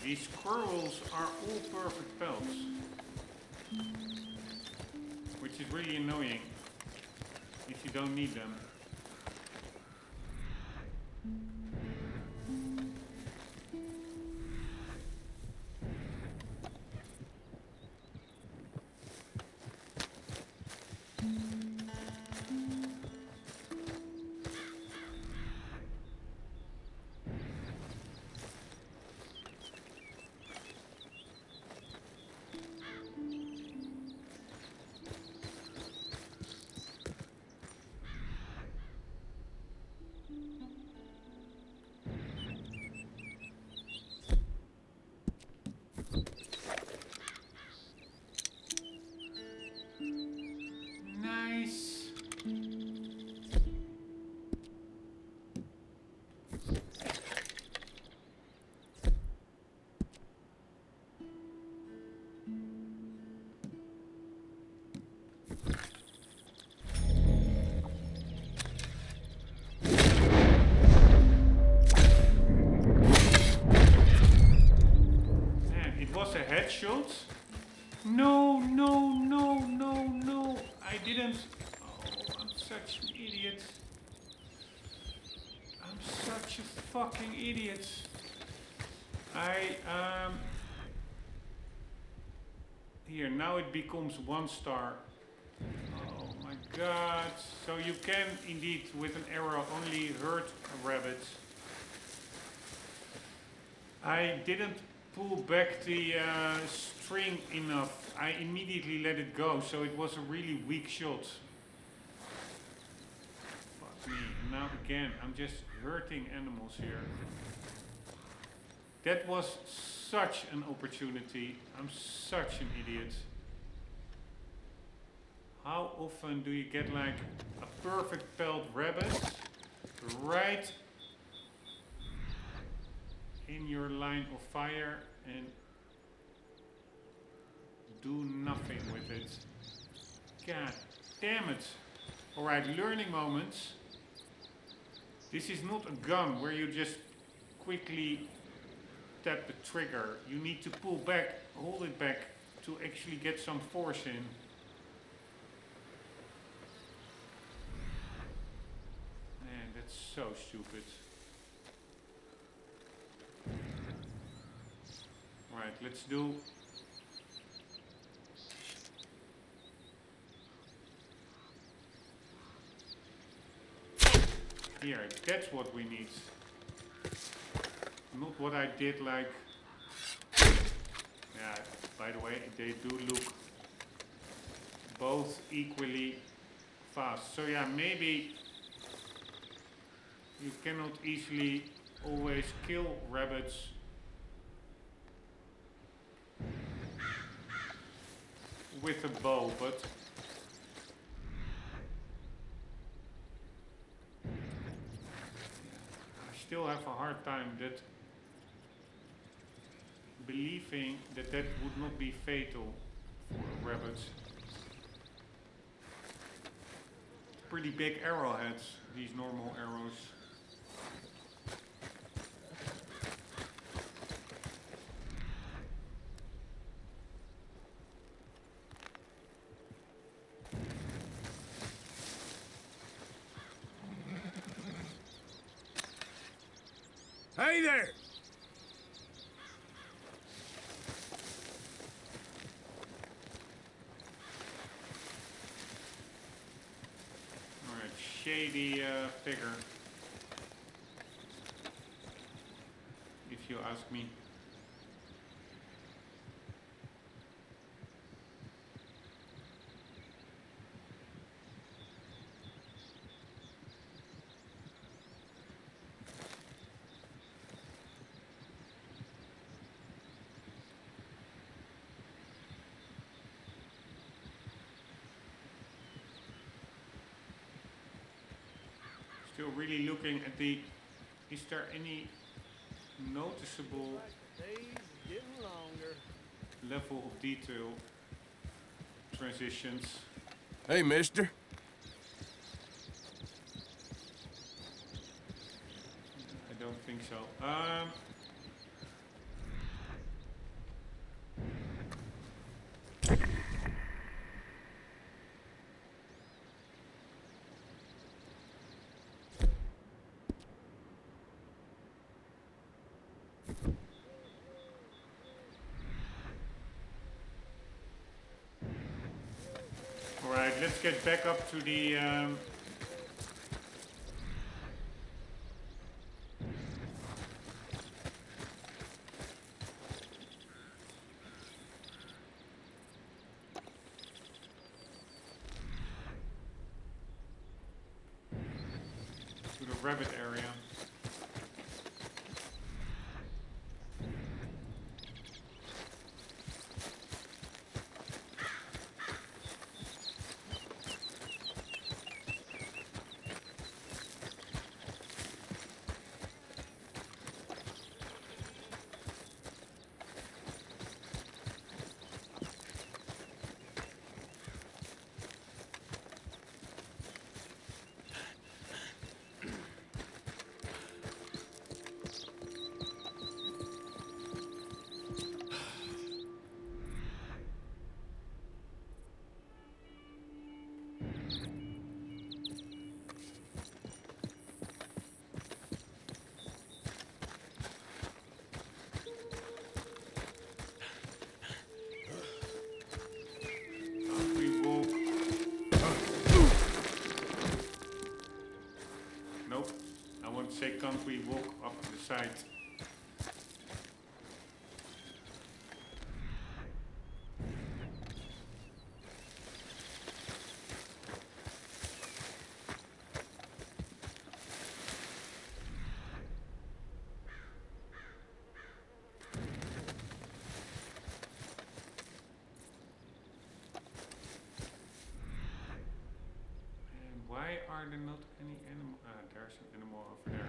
These squirrels are all perfect pelts, which is really annoying if you don't need them. Nice. Man, it was a headshot. No, no, no, no, no. I didn't. Oh, I'm such an idiot. I'm such a fucking idiot. Here, now it becomes 1 star. Oh my god. So you can indeed, with an arrow, only hurt rabbits. I didn't pull back the string enough. I immediately let it go, so it was a really weak shot. Fuck me. And now again, I'm just hurting animals here. That was such an opportunity. I'm such an idiot. How often do you get like a perfect pelt rabbit right in your line of fire and do nothing with it? God damn it. Alright, learning moments. This is not a gun where you just quickly tap the trigger. You need to pull back, hold it back to actually get some force in. Man, that's so stupid. Right, let's do Here, that's what we need. Not what I did like... Yeah, by the way, they do look both equally fast. So yeah, maybe you cannot easily always kill rabbits with a bow, but I still have a hard time believing that that would not be fatal for rabbits. Pretty big arrowheads, these normal arrows. Hey there! Alright, shady figure. If you ask me. Still really looking at the... Is there any noticeable Days getting longer. level of detail transitions? Hey, mister. I don't think so. Alright, let's get back up to the rabbit area. We walk. Nope. I want to say can't we walk up the side? Why are there not any animal? Ah, there's an animal over there.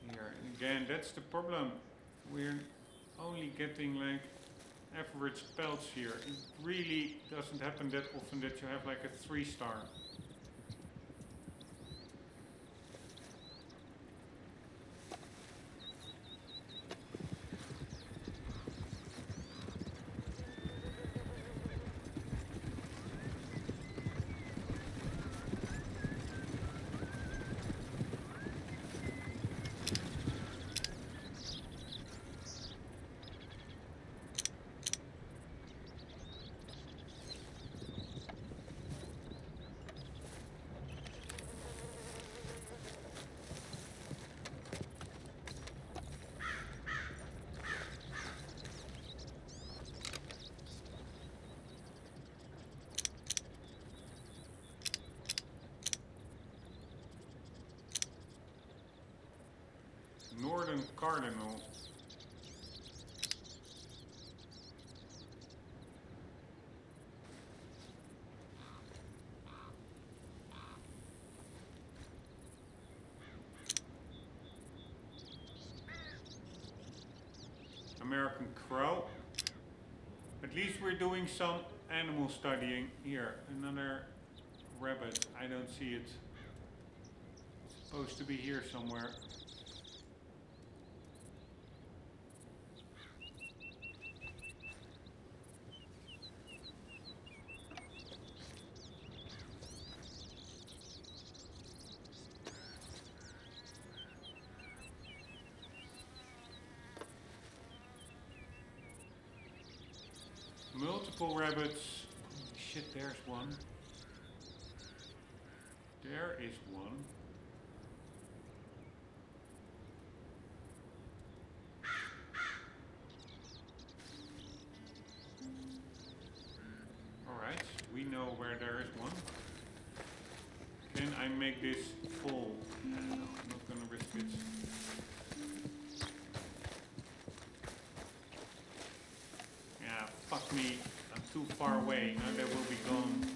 Here again, that's the problem. We're only getting like average pelts here. It really doesn't happen that often that you have like a 3-star. northern cardinal. American crow. At least we're doing some animal studying. Here, another rabbit. I don't see it. It's supposed to be here somewhere. Multiple rabbits. Holy shit, there's one. There is one. Alright, we know where there is one. Can I make this full? No, I'm not gonna risk it. Yeah, fuck me. I'm too far away. Now they will be gone.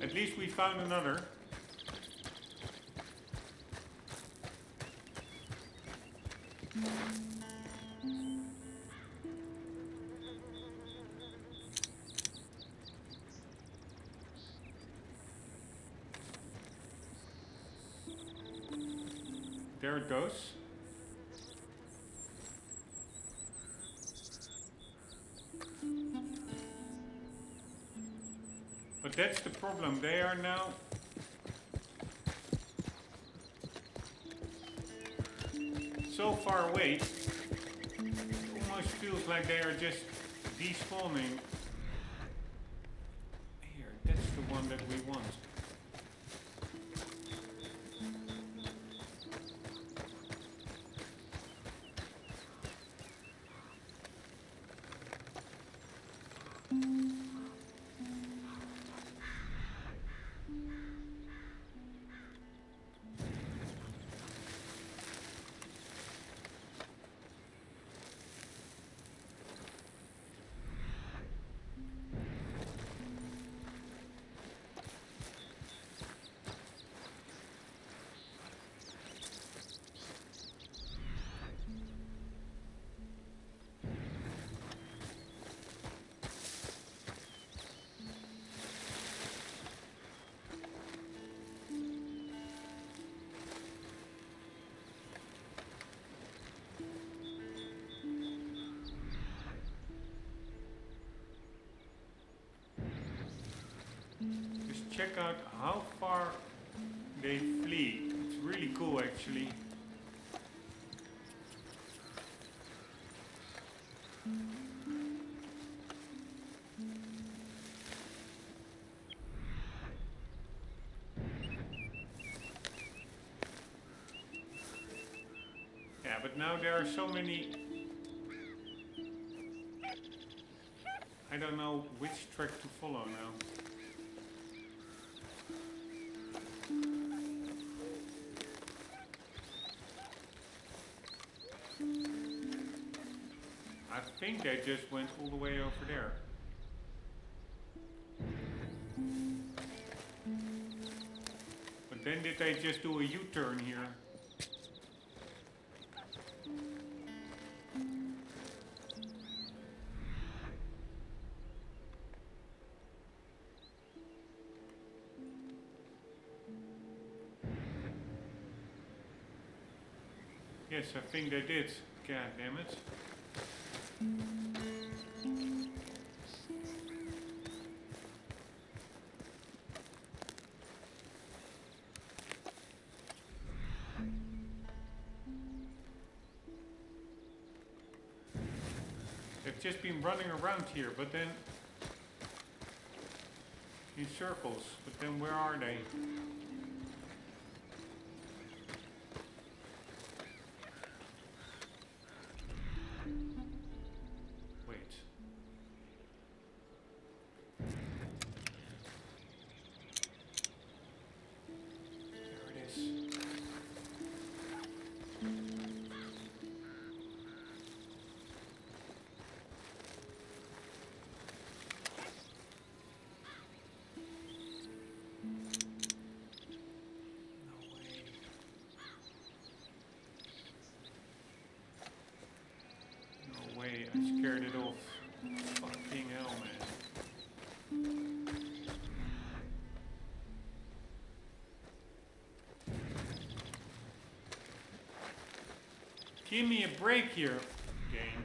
At least we found another. There it goes. But that's the problem. They are now so far away. It almost feels like they are just despawning. Here, that's the one that we want. Just check out how far they flee. It's really cool actually. Yeah, but now there are so many. I don't know which track to follow now. I think they just went all the way over there. But then did they just do a U-turn here? Yes, I think they did. God damn it. They've just been running around here, but then in circles. But then where are they? Wait. There it is. scared it off. Fucking hell, man. Give me a break here, game.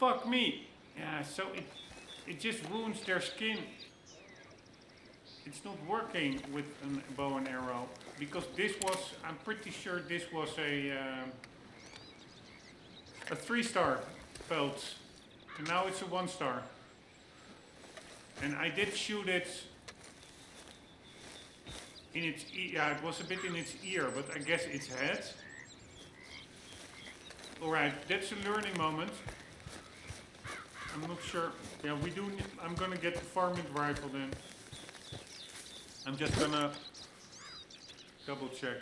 Fuck me. Yeah, so it just ruins their skin. It's not working with a bow and arrow because this was, I'm pretty sure this was a 3-star pelt, and now it's a 1-star. And I did shoot it in its yeah, it was a bit in its ear, but I guess its head. All right, that's a learning moment. I'm not sure. Yeah, we do. I'm gonna get the varmint rifle then. I'm just gonna double check.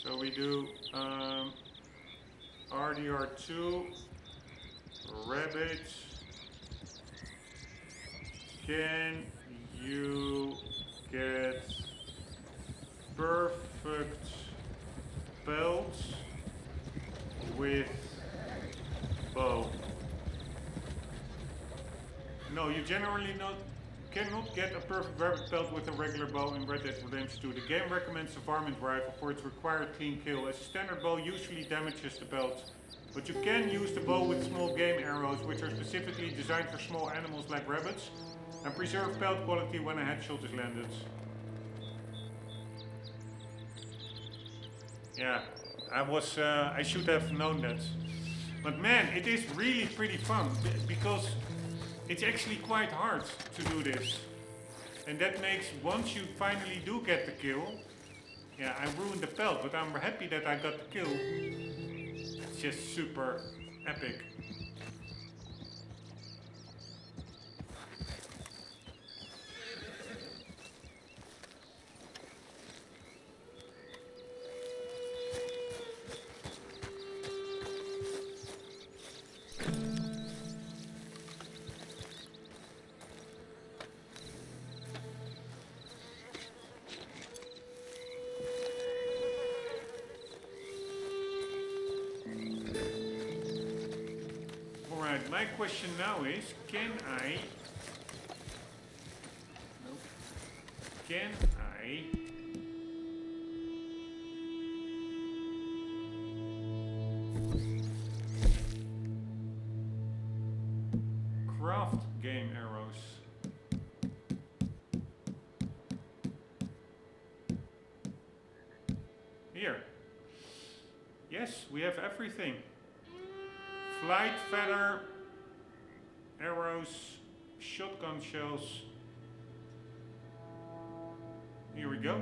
So we do RDR2, rabbit. Can you get perfect pelt with bow? No, you generally cannot get a perfect rabbit pelt with a regular bow in Red Dead Redemption 2. The game recommends the varmint rifle for its required clean kill, as a standard bow usually damages the pelt. But you can use the bow with small game arrows, which are specifically designed for small animals like rabbits, and preserve pelt quality when a headshot is landed. Yeah, I should have known that. But man, it is really pretty fun, because it's actually quite hard to do this. And that makes, once you finally do get the kill, yeah, I ruined the pelt, but I'm happy that I got the kill. It's just super epic. My question now is, can I craft game arrows? Here. Yes, we have everything. Flight feather, arrows, shotgun shells. Here we go.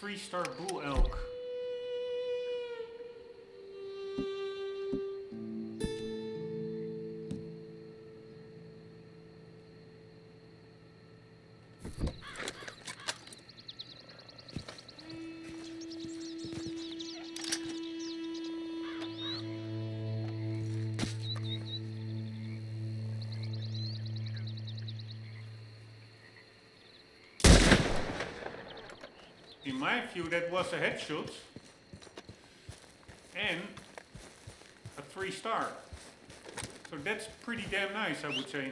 3-star bull elk. In my view, that was a headshot and a 3-star. So that's pretty damn nice, I would say.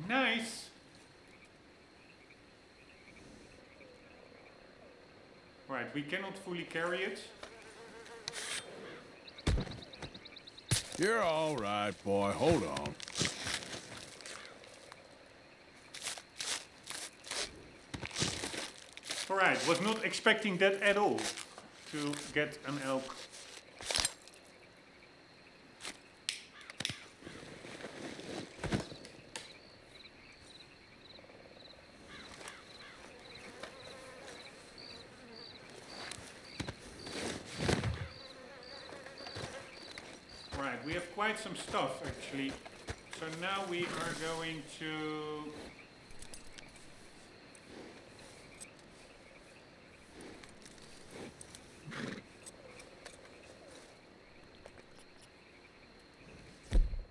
Nice. Right, we cannot fully carry it. You're all right, boy. Hold on. Alright, was not expecting that at all, to get an elk. Right, we have quite some stuff actually. So now we are going to...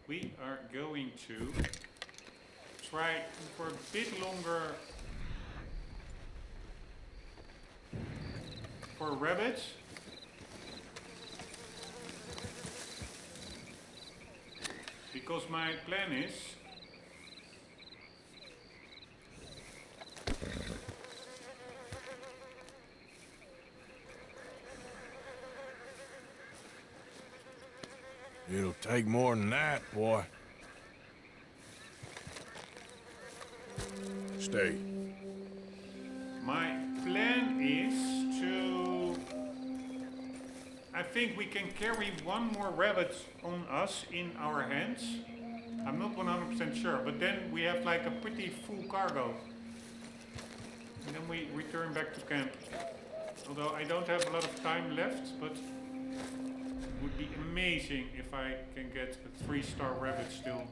We are going to try for a bit longer for rabbits. Because my plan is It'll take more than that, boy. Stay. my plan is to... I think we can carry one more rabbit on us in our hands. I'm not 100% sure, but then we have like a pretty full cargo. And then we return back to camp. Although I don't have a lot of time left, but it would be amazing if I can get a 3-star rabbit still.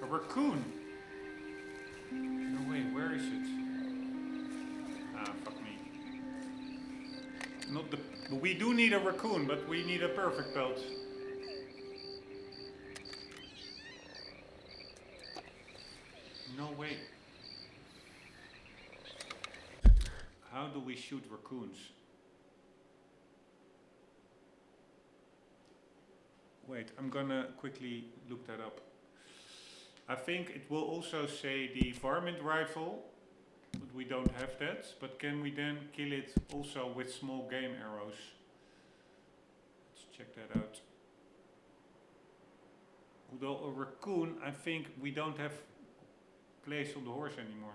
A raccoon. No way, where is it? Ah, fuck me. Not the... We do need a raccoon, but we need a perfect pelt. No way. How do we shoot raccoons? Wait, I'm gonna quickly look that up. I think it will also say the varmint rifle, but we don't have that. But can we then kill it also with small game arrows? Let's check that out. Although a raccoon, I think we don't have place on the horse anymore.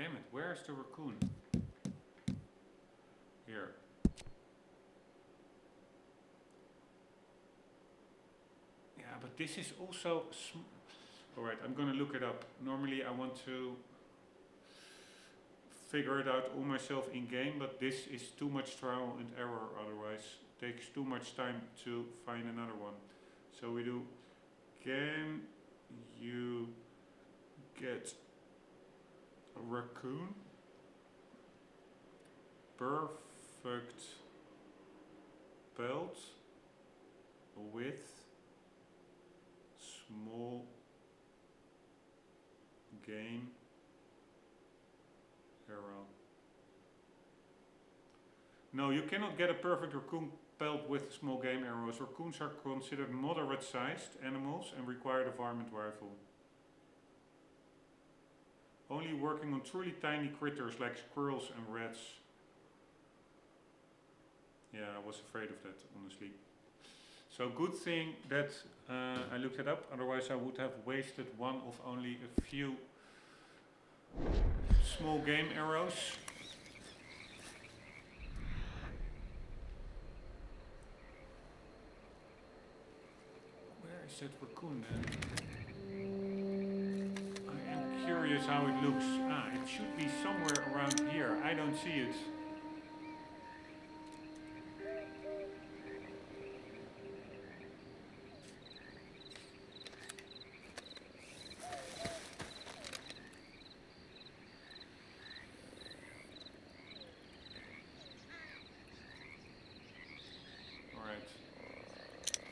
damn it, where's the raccoon? Here. Yeah, but this is also... Alright, I'm gonna look it up. Normally I want to figure it out all myself in game, but this is too much trial and error otherwise. It takes too much time to find another one. So we do, can you get a raccoon? Perfect pelt with small game arrow. No, you cannot get a perfect raccoon pelt with small game arrows. Raccoons are considered moderate sized animals and require a varmint rifle. Only working on truly tiny critters like squirrels and rats. Yeah, I was afraid of that, honestly. So good thing that I looked it up, otherwise I would have wasted one of only a few small game arrows. Where is that raccoon then? I am curious how it looks. Ah, it should be somewhere around here. I don't see it.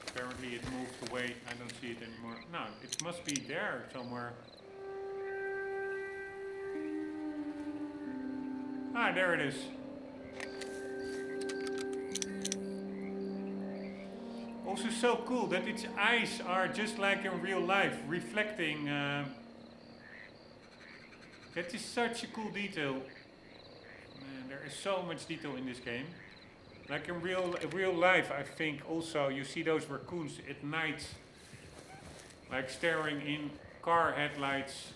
Apparently it moved away, I don't see it anymore. No, it must be there somewhere. Ah, there it is. Also so cool that its eyes are just like in real life, reflecting. That is such a cool detail. Man, there is so much detail in this game. Like in real life, I think also you see those raccoons at night, like staring in car headlights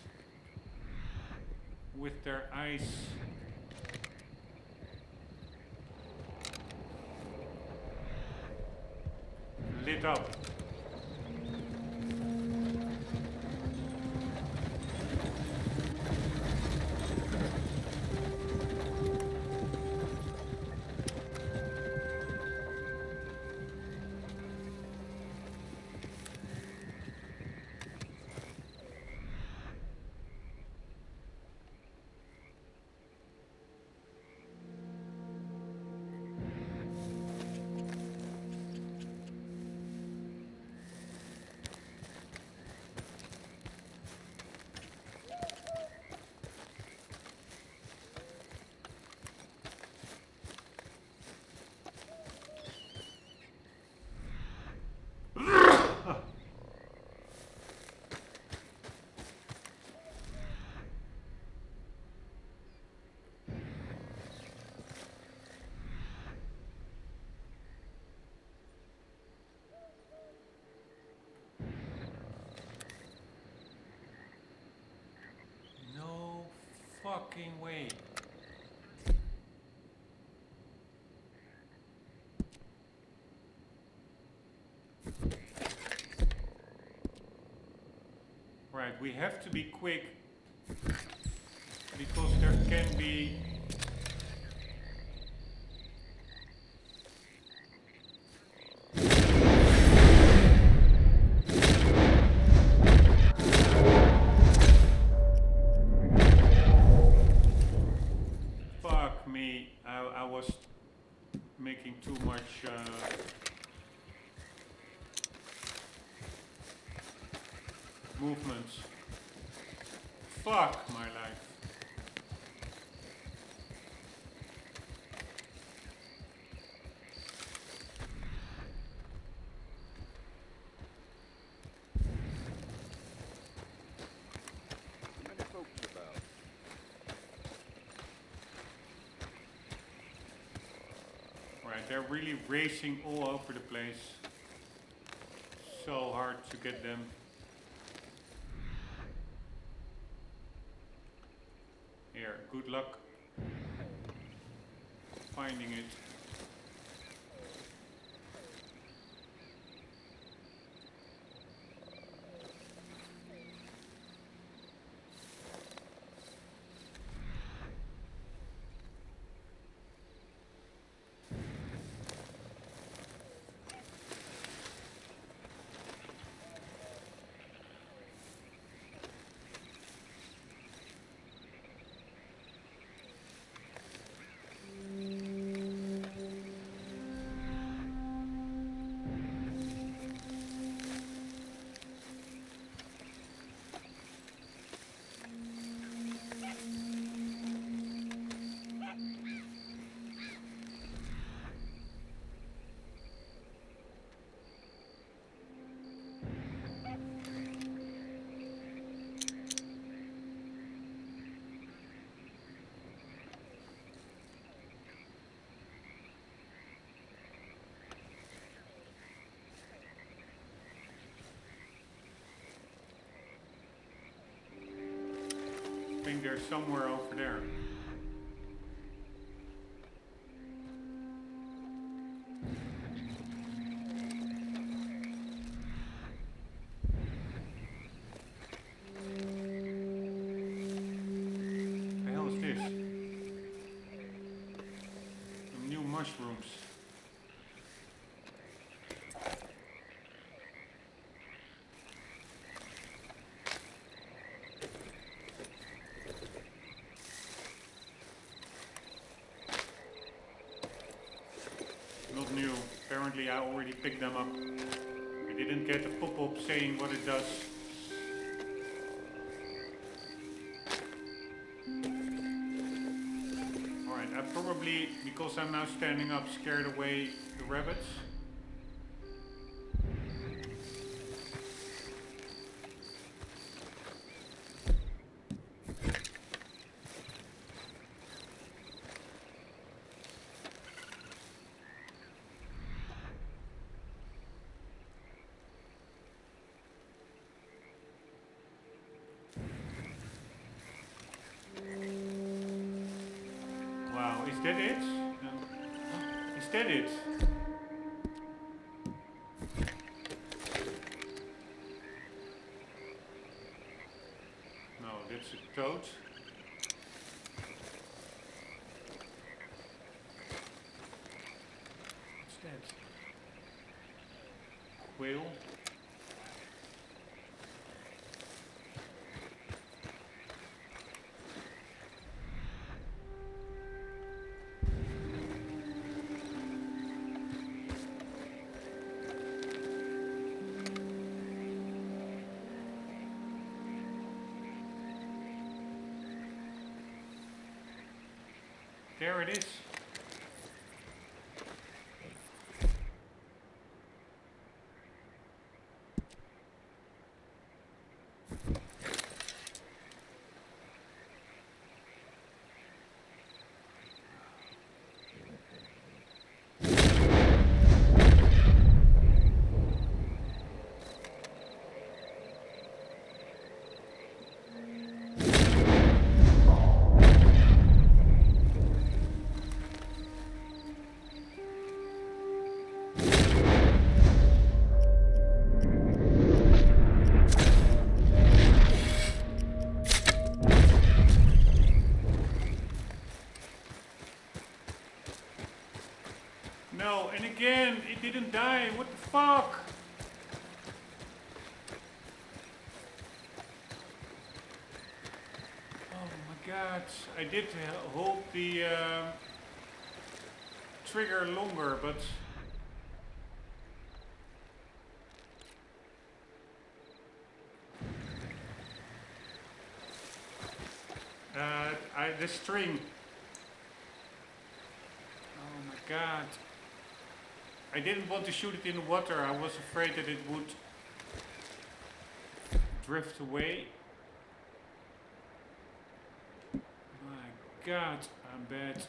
with their eyes lit up. No fucking way. Right, we have to be quick because there can be fuck me, I was making too much movements. Fuck my life. What are folks about? Right, they're really racing all over the place. So hard to get them. Here, good luck finding it. I think there's somewhere over there. The hell is this? Some new mushrooms. Not new. Apparently I already picked them up. I didn't get a pop-up saying what it does. Alright, I probably, because I'm now standing up, scared away the rabbits. Wow, is that it? Is that it? No, that's a toad. What's that? Quail. There it is. No, and again, it didn't die. What the fuck? Oh my god. I did hold the trigger longer, but... the string. Oh my god. I didn't want to shoot it in the water. I was afraid that it would drift away. My god, I'm bad.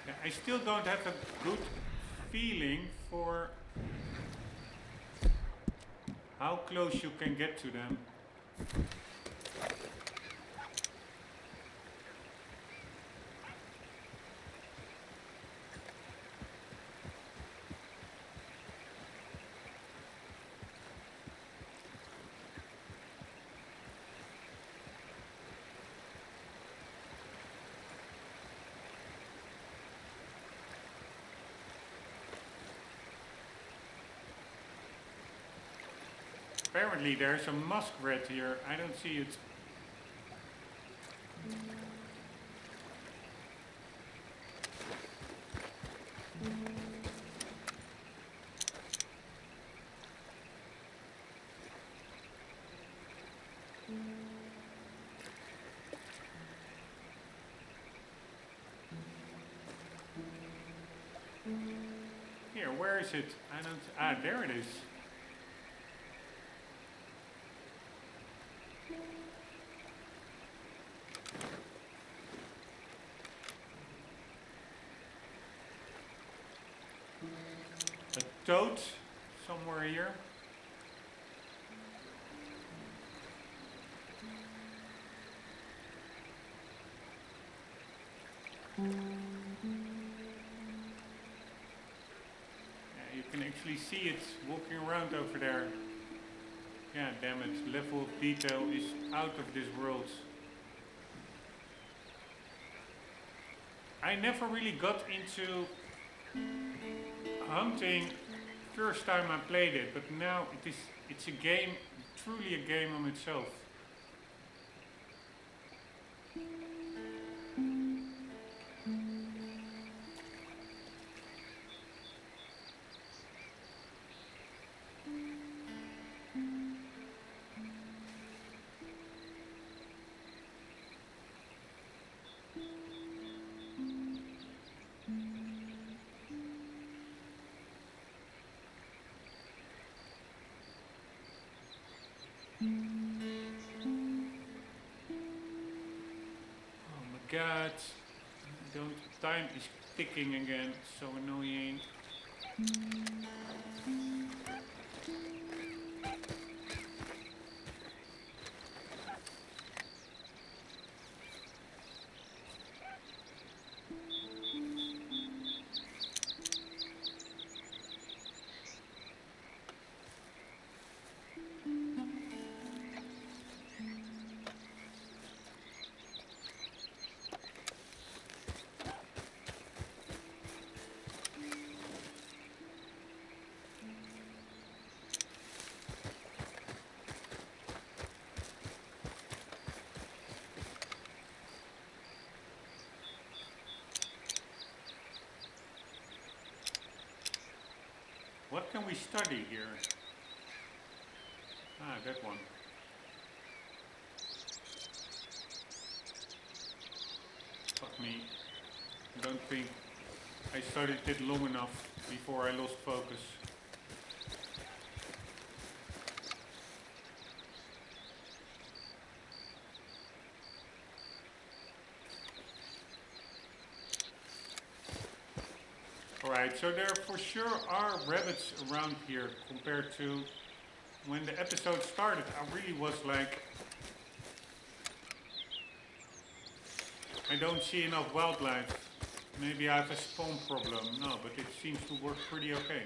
Yeah, I still don't have a good feeling for how close you can get to them. Apparently there's a muskrat here. I don't see it. Here, where is it? I don't... Ah, there it is. A toad somewhere here. Yeah, you can actually see it walking around over there. Yeah, damn it. Level of detail is out of this world. I never really got into hunting first time I played it, but now it's a game, truly a game on itself. God, don't, time is ticking again, so annoying. What can we study here? Ah, that one. Fuck me. I don't think I studied it long enough before I lost focus. Alright, so there for sure are rabbits around here compared to when the episode started. I really was like, I don't see enough wildlife. Maybe I have a spawn problem. No, but it seems to work pretty okay.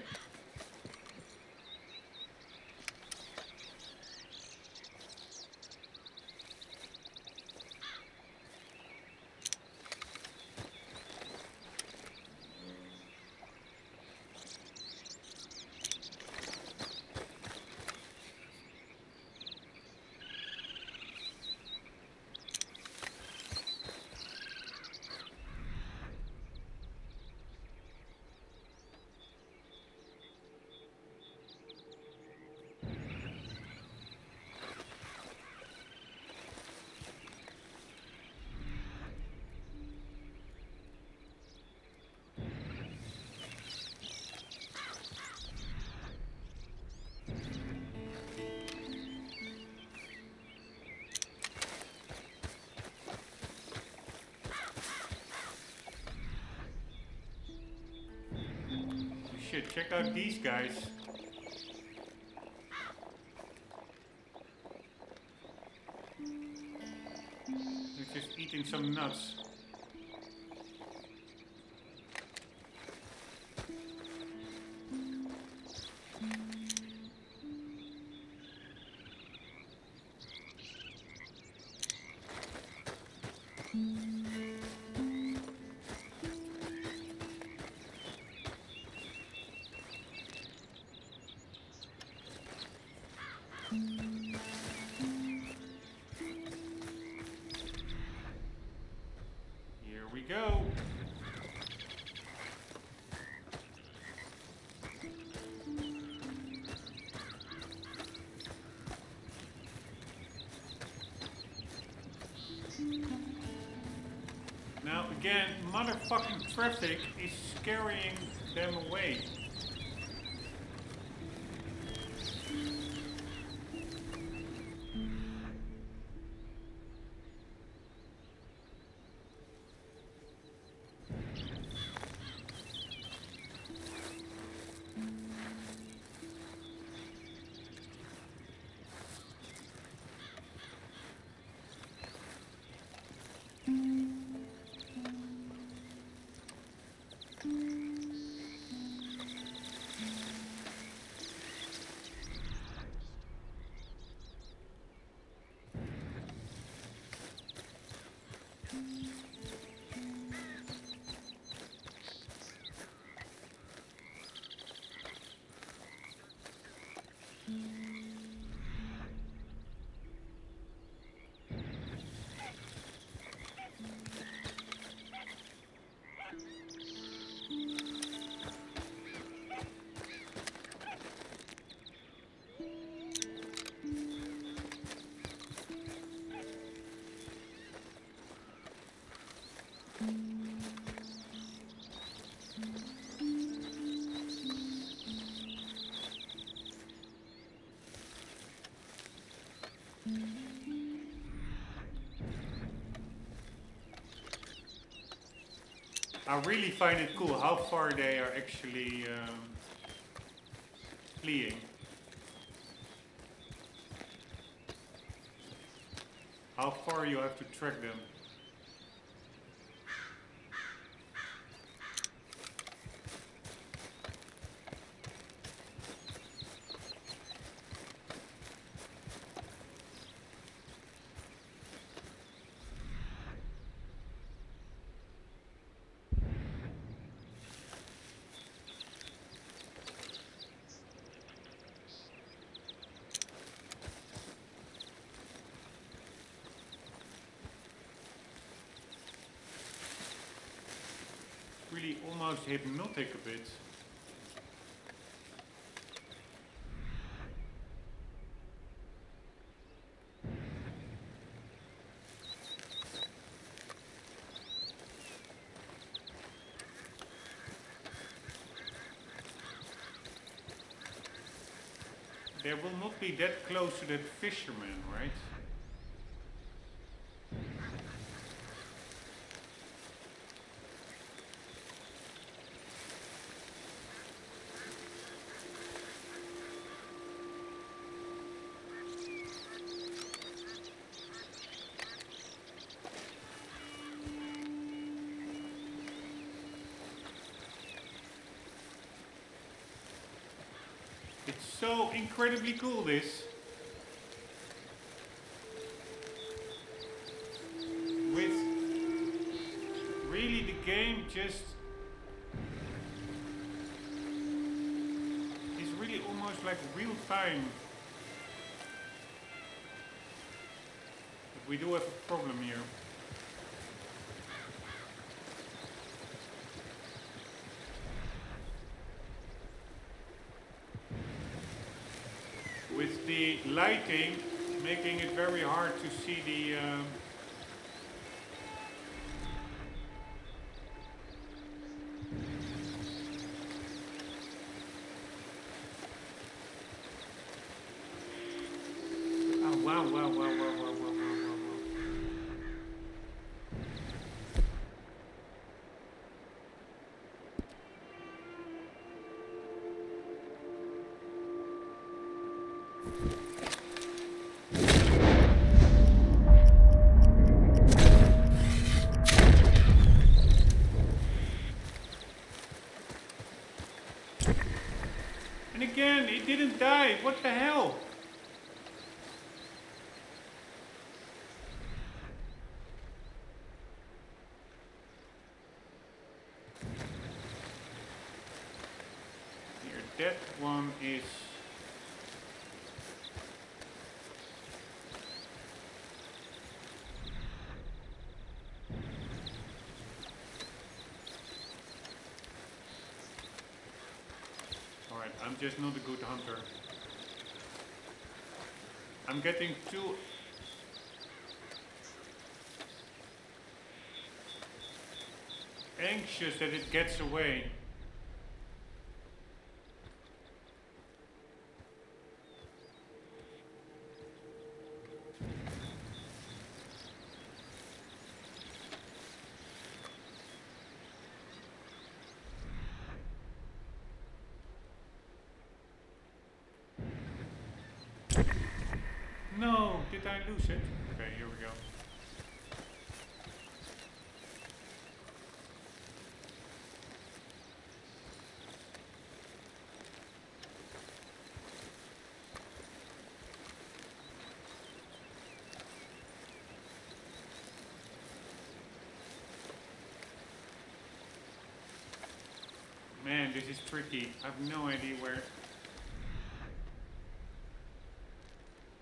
shit, check out these guys. They're just eating some nuts. Here we go. Now again, motherfucking traffic is scaring them away. I really find it cool how far they are actually fleeing. How far you have to track them. Really almost hypnotic a bit. They will not be that close to that fisherman, right? It's so incredibly cool, this. With really the game just is really almost like real time. But we do have a problem here. With the lighting making it very hard to see the oh, wow. again. He didn't die. What the hell? Here, that one is... Alright, I'm just not a good hunter. I'm getting too... anxious that it gets away. No, did I lose it? Okay, here we go. Man, this is tricky. I have no idea where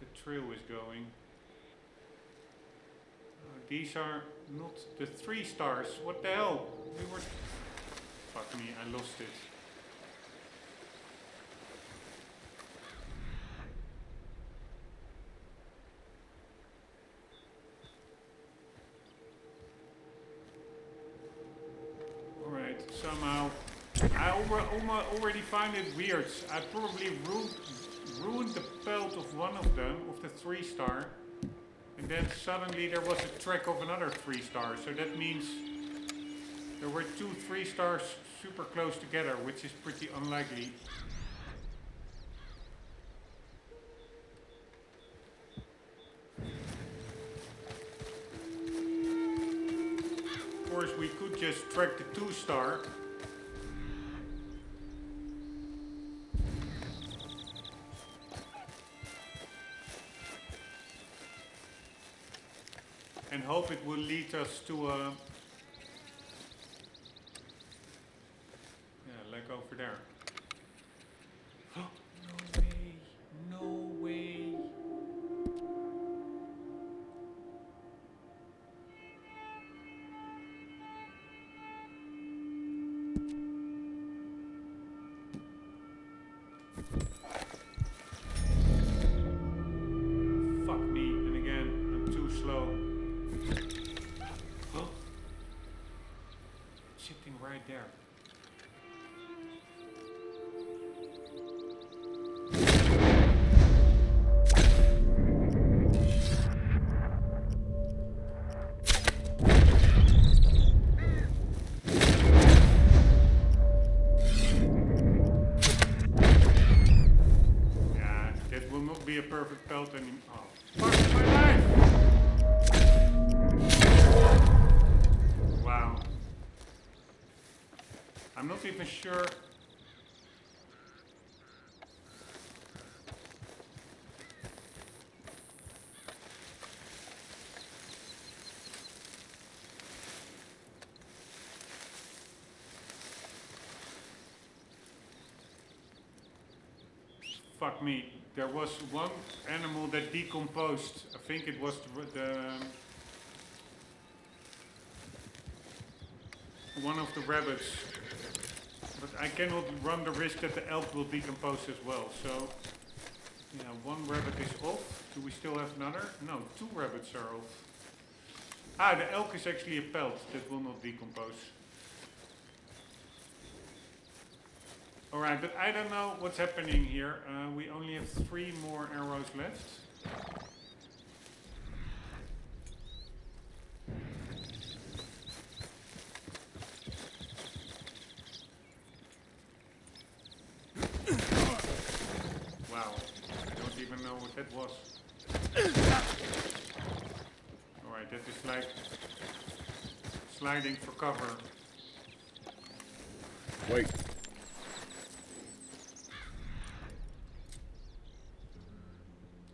the trail is going. These are not the 3 stars. What the hell? We were... Fuck me, I lost it. Alright, somehow... I already find it weird. I probably ruined the pelt of one of them, of the 3 star. And then suddenly there was a track of another 3 star. So that means there were 2 3 stars super close together, which is pretty unlikely. Of course, we could just track the 2 star. And hope it will lead us to a... yeah, like over there. Oh, no way. No way. Fuck me. And again, I'm too slow. Sitting right there. Yeah, that will not be a perfect pelt anymore. Oh, fuck my life! Wow. I'm not even sure. Fuck me. There was one animal that decomposed. I think it was the one of the rabbits. But I cannot run the risk that the elk will decompose as well. So, yeah, one rabbit is off. Do we still have another? No, 2 rabbits are off. Ah, the elk is actually a pelt that will not decompose. Alright, but I don't know what's happening here. We only have 3 more arrows left. Wow, I don't even know what that was. Alright, that is like sliding for cover.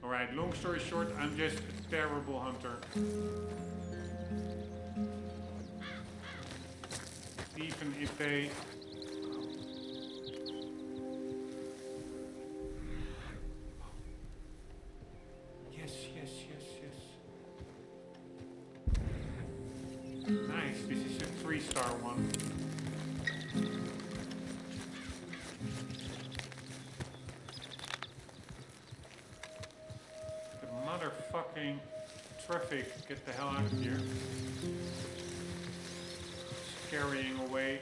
Alright, long story short, I'm just a terrible hunter. Even if they... Yes, yes, yes, yes. Nice, this is a 3-star one. The motherfucking traffic, get the hell out of here. It's carrying away.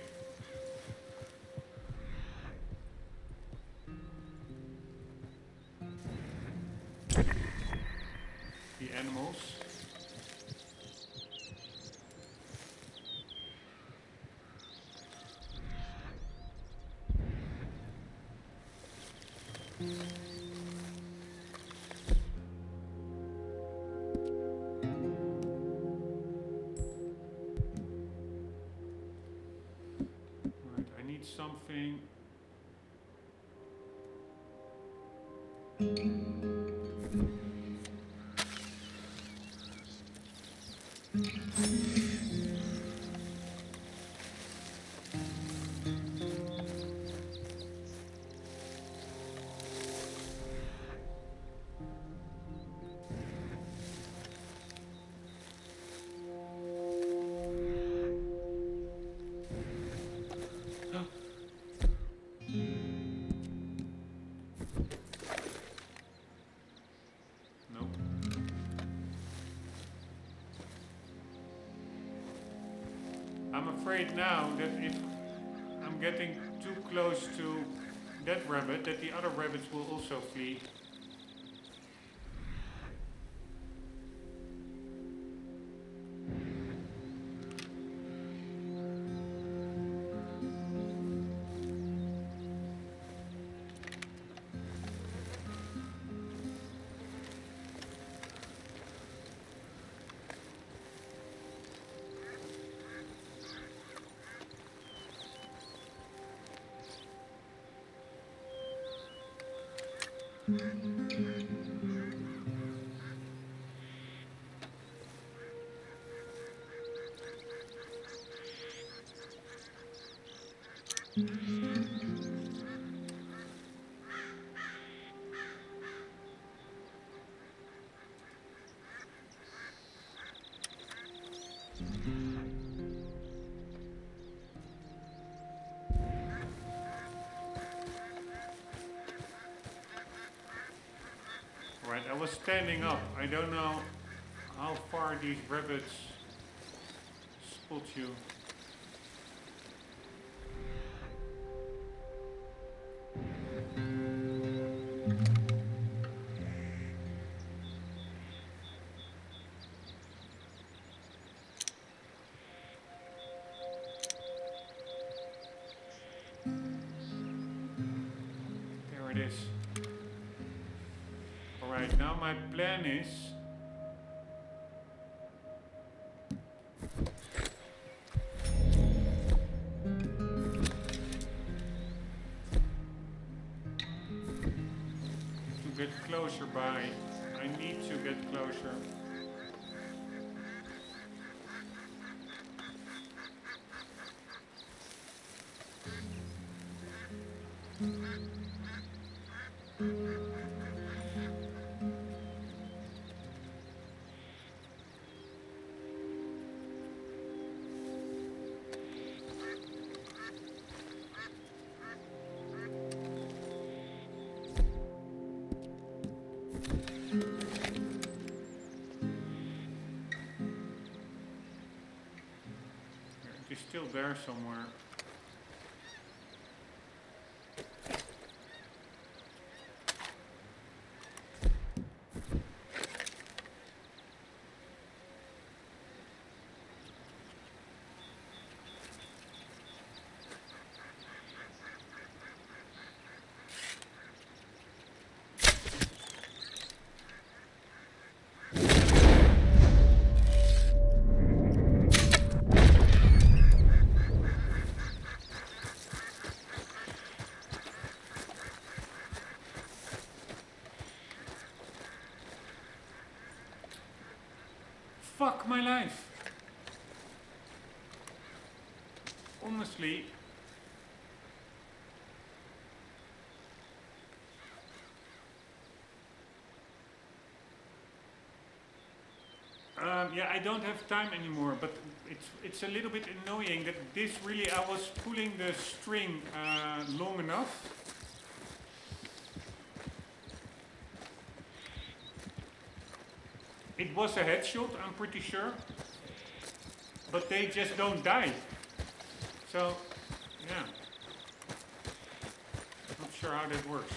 The animals. Right, I need something. Nope. I'm afraid now that if I'm getting too close to that rabbit, that the other rabbits will also flee. Right, I was standing up. I don't know how far these rabbits spot you. There it is. Alright, now my plan is to get closer by. I need to get closer. It's still there somewhere. fuck my life. Honestly. Yeah, I don't have time anymore, but it's a little bit annoying that this really, I was pulling the string long enough. It was a headshot, I'm pretty sure, but they just don't die. So, yeah, not sure how that works.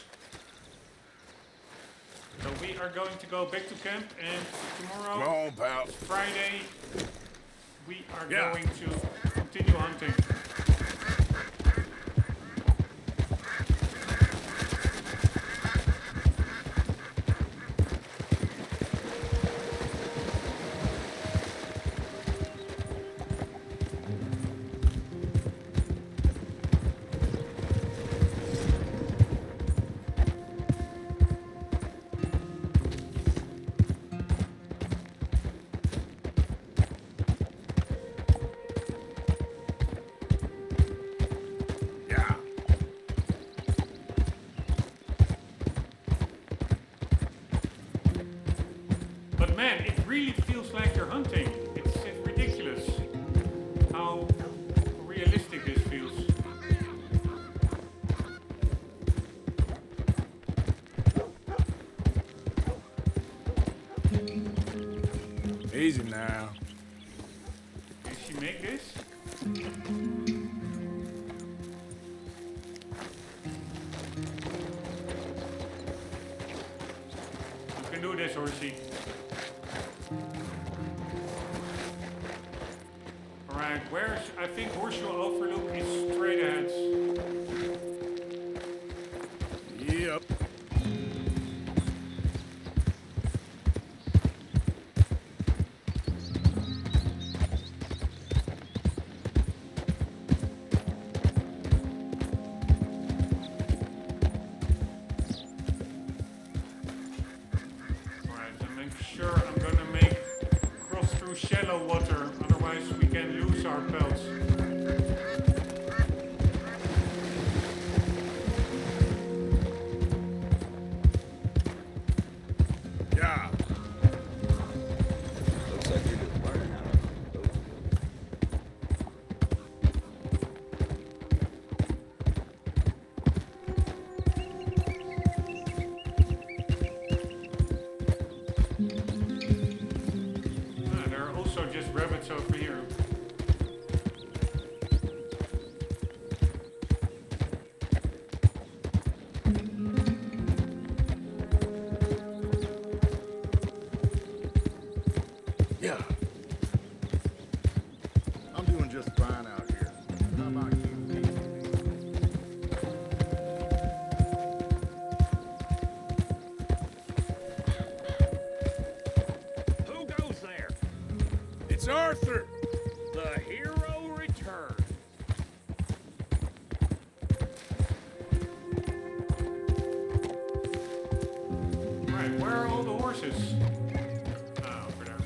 So we are going to go back to camp, and tomorrow, Come on, pal. it's Friday, we are Yeah. going to continue hunting. Yeah. But man, it really feels like you're hunting. It's ridiculous how realistic this feels. Easy now. Can she make this? You can do this, horsey. Alright, where's... I think Horseshoe Overlook is straight ahead. Yep. Alright, so make sure I'm gonna make cross through shallow water, otherwise we can lose our pelts. Yeah. Looks like you're just learning how to boat. There are also just rabbits over here. Yeah. I'm doing just fine out here. How about you? Who goes there? It's Arthur. The hero returns. Right, where are all the horses? Ah, over there.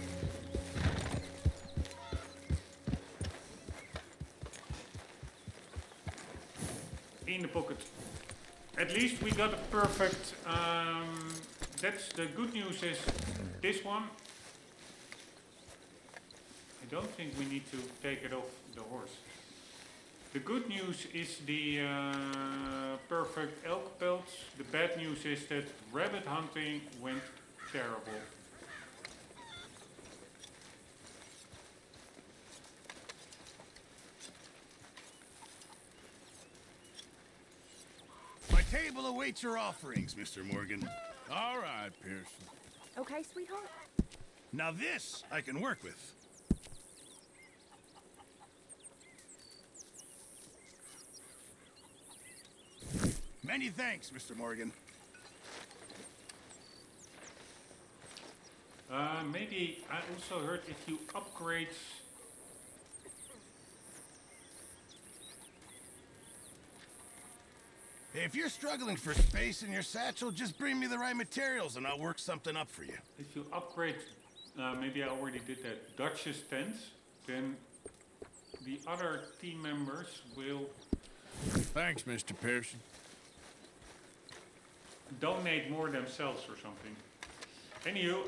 In the pocket. At least we got a perfect... that's the good news is this one. I don't think we need to take it off the horse. The good news is the perfect elk pelts. The bad news is that rabbit hunting went terrible. My table awaits your offerings, Mr. Morgan. All right, Pearson. Okay, sweetheart? Now this I can work with. Many thanks, Mr. Morgan. Maybe I also heard if you upgrade... If you're struggling for space in your satchel, just bring me the right materials and I'll work something up for you. If you upgrade Maybe I already did that. Duchess tents. Then the other team members will Thanks, Mr. Pearson. donate more themselves or something. Anywho,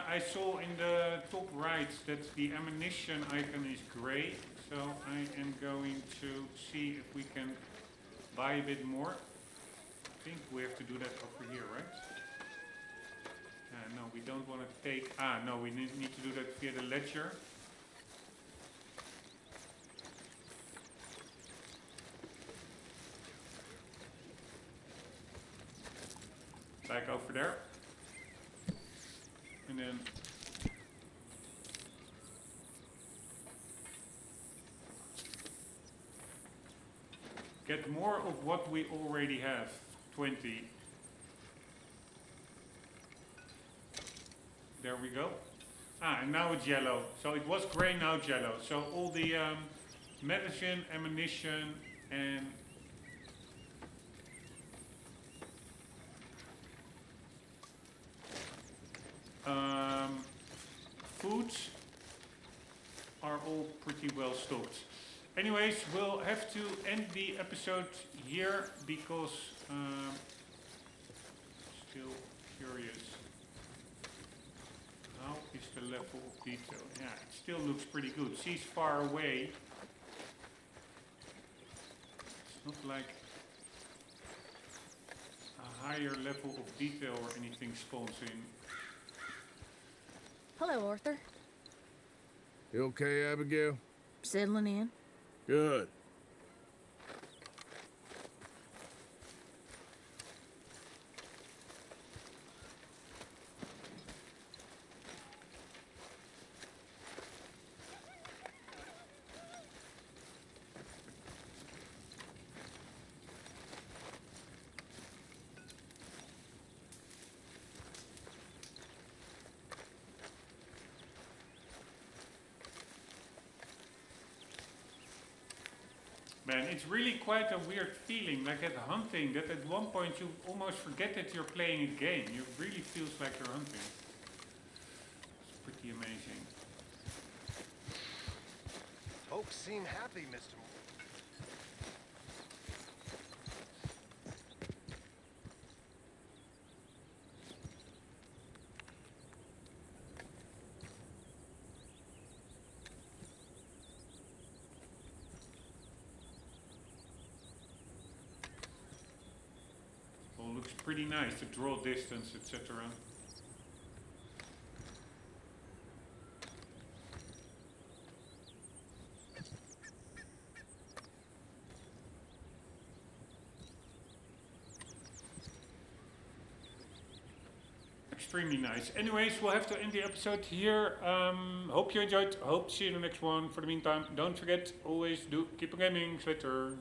I saw in the top right that the ammunition icon is gray, so I am going to see if we can buy a bit more. I think we have to do that over here, right? No, we don't want to take, no, we need to do that via the ledger. Like over there. And then get more of what we already have. 20. There we go. And now it's yellow. So it was gray, now it's yellow. So all the medicine, ammunition, and foods are all pretty well stocked. Anyways, we'll have to end the episode here because still curious. How is the level of detail? Yeah, it still looks pretty good. She's far away. It's not like a higher level of detail or anything spawns in. Hello, Arthur. You okay, Abigail? Settling in? Good. Man, it's really quite a weird feeling, like at hunting, that at one point you almost forget that you're playing a game. It really feels like you're hunting. It's pretty amazing. Folks seem happy, Mr. Looks pretty nice, the draw distance, etc. Extremely nice. Anyways, we'll have to end the episode here. Hope you enjoyed. Hope to see you in the next one. For the meantime, don't forget, always do keep on gaming. Later.